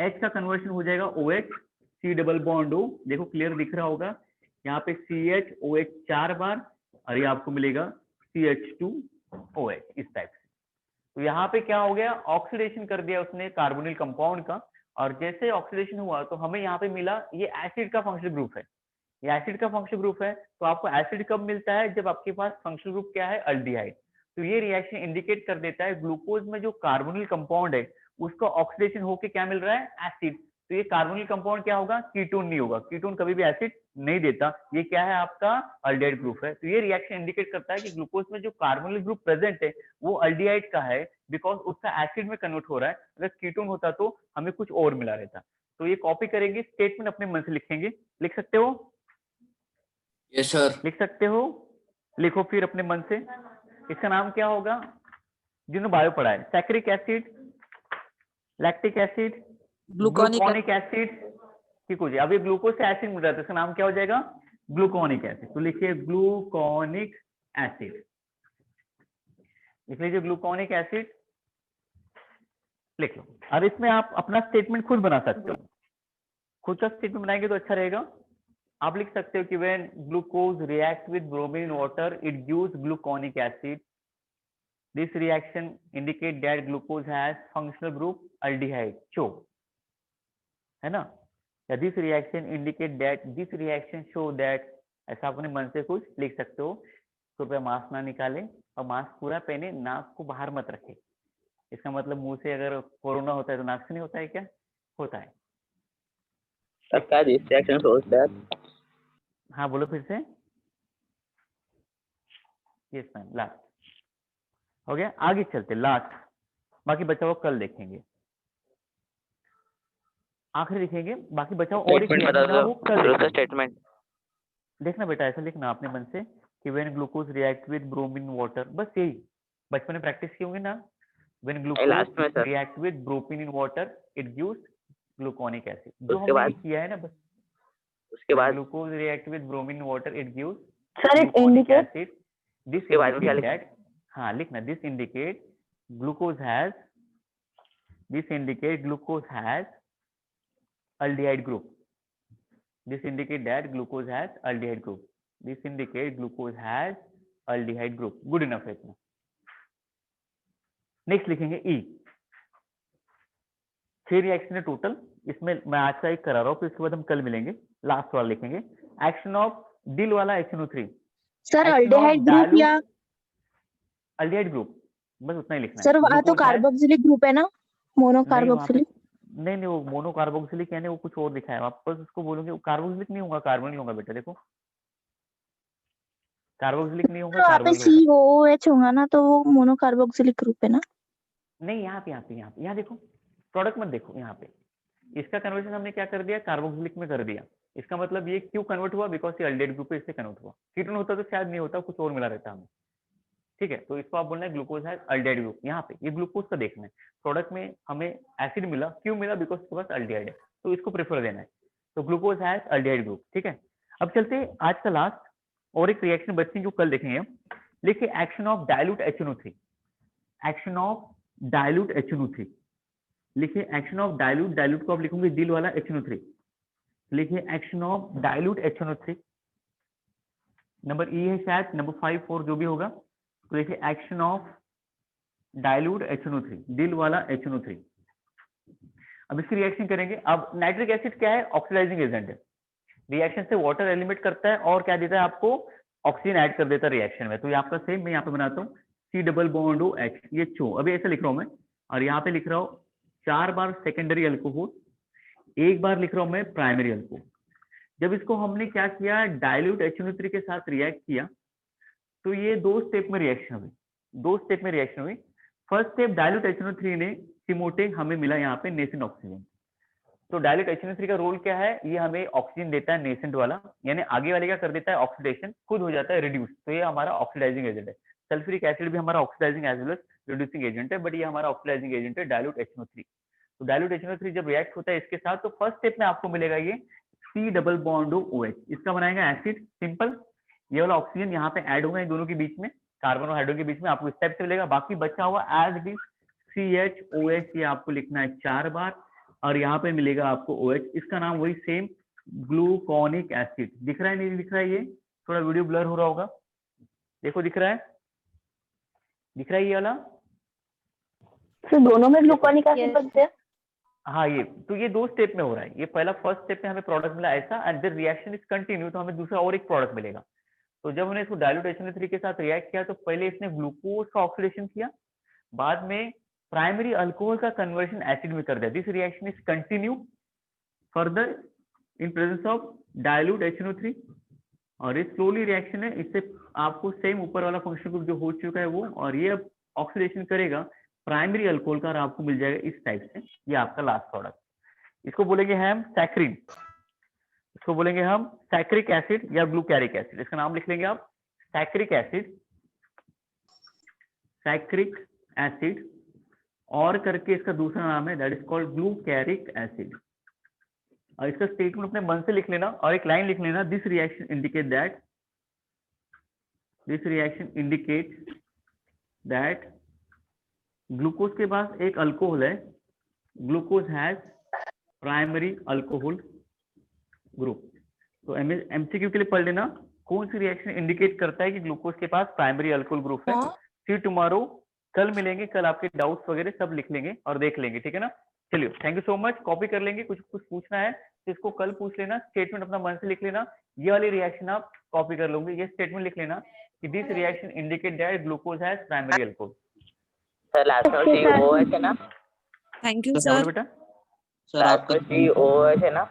H का कन्वर्शन हो जाएगा OH, C double bond O, देखो क्लियर दिख रहा होगा, यहाँ पे CH OH 4 बार, और ये आपको मिलेगा CH2OH इस टाइप से। तो यहाँ पे क्या हो गया, ऑक्सीडेशन कर दिया उसने कार्बोनिल कंपाउंड का, और जैसे ऑक्सीडेशन हुआ तो हमें यहाँ पे मिला ये एसिड का फंक्शनल ग्रुप है, ये एसिड का फंक्शनल ग्रुप है। तो आपको एसिड कब मिलता है, जब आपके पास फंक्शनल ग्रुप क्या है, अल्डिहाइड। तो ये रिएक्शन इंडिकेट कर देता है ग्लूकोज में जो कार्बोनिल कंपाउंड है उसका ऑक्सीडेशन होके क्या मिल रहा है, एसिड। तो ये कार्बोनिल कंपाउंड क्या होगा, कीटोन नहीं होगा, कीटोन कभी भी एसिड नहीं देता, ये क्या है आपका अल्डिहाइड ग्रुप है। तो ये रिएक्शन इंडिकेट करता है कि ग्लूकोज में जो कार्बोनिल ग्रुप प्रेजेंट है वो अल्डिहाइड का है, बिकॉज उसका एसिड में कन्वर्ट हो रहा है। अगर कीटोन होता तो हमें कुछ और मिला रहता। तो ये कॉपी करेंगे, स्टेटमेंट अपने मन से लिखेंगे, लिख सकते हो, यस सर। लिख सकते हो, लिखो फिर अपने मन से। इसका नाम क्या होगा, जिन्होंने बायो पढ़ा है, saccharic acid, lactic acid, gluconic acid. ठीक हो जाए, अब ये ग्लूकोज से एसिड मिल रहा है तो इसका नाम क्या हो जाएगा, ग्लूकोनिक एसिड। तो लिखिए ग्लूकोनिक एसिड, लिख लीजिए ग्लूकोनिक एसिड, लिख लो। और इसमें आप अपना स्टेटमेंट खुद बना सकते हो, खुद का स्टेटमेंट बनाएंगे तो अच्छा रहेगा। आप लिख सकते हो कि when glucose react with bromine water it gives gluconic acid, this reaction indicate that glucose has functional group aldehyde, show, है ना, या this reaction indicate that, this reaction show that, ऐसा अपने मन से कुछ लिख सकते हो। कृपया मास्क ना निकालें और मास्क पूरा पहने, नाक को बाहर मत रखें। इसका मतलब मुंह से अगर कोरोना होता है तो नाक से नहीं होता है क्या, होता है। सबका दिस रिएक्शन शोस दैट, हाँ बोलो फिर से, यस मैम, लास्ट हो गया। आगे चलते, लास्ट, बाकी बचा हुआ कल देखेंगे, आखिरी लिखेंगे, बाकी बचा हुआ और एक स्टेटमेंट बता वो कल दो देखेंगे। स्टेटमेंट। देखना बेटा, ऐसा लिखना अपने मन से कि when glucose react with bromine water, बस यही बचपन में प्रैक्टिस की होंगे ना, व्हेन लास्ट में glucose sir, react with bromine in water it gives gluconic acid, जो उसके हमने बाद किया है ना, बस उसके बाद glucose react with bromine in water it gives sir it gluconic indicate, acid, this के बाद में क्या इंडिकेट दैट, हाँ लिखना, this indicate glucose has, this indicate glucose has aldehyde group, this indicate that glucose has aldehyde group, this indicate glucose has aldehyde group, good enough है इतना। Next लिखेंगे E, 6 reaction है टोटल, इसमें मैं आज का एक करा रहा हूँ, फिर इसके बाद हम कल मिलेंगे, लास्ट वाला लिखेंगे। एक्शन ऑफ डिल वाला HNO3, सर अल्डिहाइड ग्रुप या अल्डिहाइड ग्रुप, बस उतना ही लिखना है। सर वहाँ तो Glucose has- कार्बोक्सिलिक ग्रुप है ना, मोनो कार्बोक्सिलिक। नहीं वो मोनो कार्बोक्सिलिक यानी वो कुछ और लिखा है, वापस उसको बोलोगे कार्बोक्सिलिक नहीं होगा, कार्बोनिल होगा बेटा, देखो कार्बोक्सिलिक नहीं होगा, तो वहाँ पे कार्बोनिल होगा। COOH होगा ना, तो वो मोनो कार्बोक्सिलिक ग्रुप है ना। नहीं यहाँ देखो, प्रोडक्ट मत देखो, यहाँ पे इसका कन्वर्जन हमने क्या कर दिया, कार्बोक्सिलिक में कर दिया। इसका मतलब ये क्यों कन्वर्ट हुआ, बिकॉज ये अल्डिहाइड ग्रुप है, इससे कन्वर्ट हुआ। कीटोन होता तो शायद नहीं होता, कुछ और मिला रहता हमें, ठीक है। तो इसको आप बोलना है ग्लूकोज है अल्डिहाइड ग्रुप, यहाँ पे ये ग्लूकोज का देखना है, प्रोडक्ट में हमें एसिड मिला, क्यों मिला, बिकॉज इसके पास अल्डिहाइड है, तो इसको प्रेफर देना है। तो ग्लूकोज है अल्डिहाइड ग्रुप, ठीक है। अब चलते हैं आज का लास्ट और एक रिएक्शन बच्चे जो कल देखेंगे हम। लिखिए action of dilute HNO3, action of dilute HNO3, लिखिए एक्शन ऑफ डाइल्यूट को आप लिखोगे दिल वाला HNO3, लिखिए action of dilute HNO3, number E है शायद, नंबर 5 4 जो भी होगा। तो देखिए एक्शन ऑफ डाइल्यूट HNO3, दिल वाला HNO3। अब इसकी रिएक्शन करेंगे। अब नाइट्रिक एसिड क्या है, ऑक्सीडाइजिंग एजेंट है, रिएक्शन से वाटर एलिमिनेट करता है और क्या देता है आपको, ऑक्सीजन ऐड कर देता है रिएक्शन में। तो ये आपका सेम मैं यहाँ पे बनाता हूँ, C डबल बॉन्ड OH, ये चो, अभी ऐसा लिख रहा हूँ मैं, और यहाँ पे लिख रहा हूँ 4 बार सेकेंडरी अल्कोहल, 1 बार लिख रहा हूँ मैं प्राइमरी अल्कोहल। जब इसको हमने क्या किया, डाइल्यूट HNO3 के साथ रिएक्ट किया, तो ये 2 स्टेप में रिएक्शन हुई, 2 स्टेप में रिएक्शन हुई। फर्स्ट स्टेप डाइल्यूट HNO3 ने सिमोटे हमें मिला यहाँ पे नेसेंट ऑक्सीजन। तो डायल्यूट HNO3 का रोल क्या है, ये हमें ऑक्सीजन देता है नेसेंट वाला, यानी आगे वाले क्या कर देता है ऑक्सीडेशन, खुद हो जाता है रिड्यूस, तो ये हमारा ऑक्सीडाइजिंग एजेंट है। सल्फ्यूरिक एसिड भी हमारा oxidising as well as reducing agent है, बट ये हमारा ऑक्सीडाइजिंग एजेंट है डायल्यूट HNO3। तो डायल्यूट HNO3 जब रिएक्ट होता है इसके साथ, तो फर्स्ट स्टेप में आपको मिलेगा ये C डबल बॉन्ड OH, इसका बनाएगा एसिड सिंपल। ये वाला ऑक्सीजन यहाँ पे ऐड होगा इन दोनों के बीच में, कार्बन और हाइड्रोजन के बीच में, आपको इस टाइप से मिलेगा। बाकी बचा हुआ एज इट इज CHOH, ये आपको लिखना है 4 बार, और यहाँ पे मिलेगा आपको OH, इसका नाम वही सेम ग्लूकोनिक एसिड। दिख रहा है नहीं दिख रहा है, ये थोड़ा वीडियो ब्लर हो रहा होगा, देखो दिख रहा है, दिख रहा है ये वाला। तो दोनों में ग्लूकोनिक एसिड बनते हैं। हाँ, ये तो ये 2 स्टेप में हो रहा है। ये पहला फर्स्ट स्टेप में हमें प्रोडक्ट मिला ऐसा, and the reaction is continue, तो हमें दूसरा और एक प्रोडक्ट मिलेगा। तो जब हमने इसको डायल्यूट HNO3 के साथ रिएक्ट किया, तो पहले इसने ग्लूकोज का ऑक्सीडेशन किया, बाद में प्राइमरी अल्कोहल का कन्वर्शन एसिड में कर दिया। This reaction is continue further in presence of dilute HNO3, और ये स्लोली रिएक्शन है। इससे आपको सेम ऊपर वाला फंक्शन ग्रुप जो हो चुका है वो, और ये अब ऑक्सीडेशन करेगा प्राइमरी अल्कोहल का, और आपको मिल जाएगा इस टाइप से, ये आपका लास्ट प्रोडक्ट। इसको बोलेंगे हम सैक्रिन, इसको बोलेंगे हम सैक्रिक एसिड या ग्लूकैरिक एसिड, इसका नाम लिख लेंगे आप सैक्रिक एसिड, सैक्रिक एसिड, और करके इसका दूसरा नाम है दैट इज कॉल्ड ग्लूकैरिक एसिड। और इसका स्टेटमेंट अपने मन से लिख लेना, और एक लाइन लिख लेना, this reaction indicate that, this reaction indicate that glucose के पास एक अल्कोहल है, glucose has primary alcohol group. तो MCQ के लिए पढ़ लेना, कौन सी रिएक्शन इंडिकेट करता है कि ग्लूकोज के पास प्राइमरी अल्कोहल ग्रुप है। सी टुमारो, कल मिलेंगे, कल आपके डाउट्स वगैरह सब लिख लेंगे और देख लेंगे, ठीक है ना। चलिए, thank you so much, copy कर लेंगे, कुछ पूछना है तो इसको कल पूछ लेना, स्टेटमेंट अपना मन से लिख लेना, ये वाली रिएक्शन आप कॉपी कर लोगे, ये स्टेटमेंट लिख लेना कि this reaction indicate that glucose has primary alcohol. Sir last में COH है ना? थैंक यू क्या सर। बोले बेटा? सर आपका COH है ना?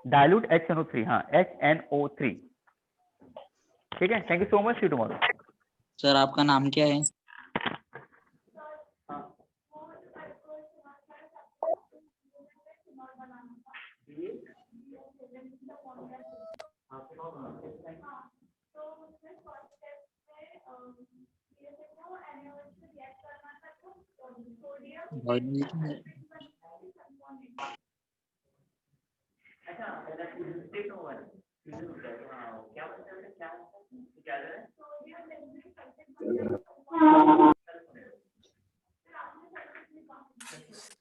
डायल्यूट HNO3, हाँ HNO3, ठीक है। Thank you so much, see you tomorrow. Sir आपका नाम क्या है? अच्छा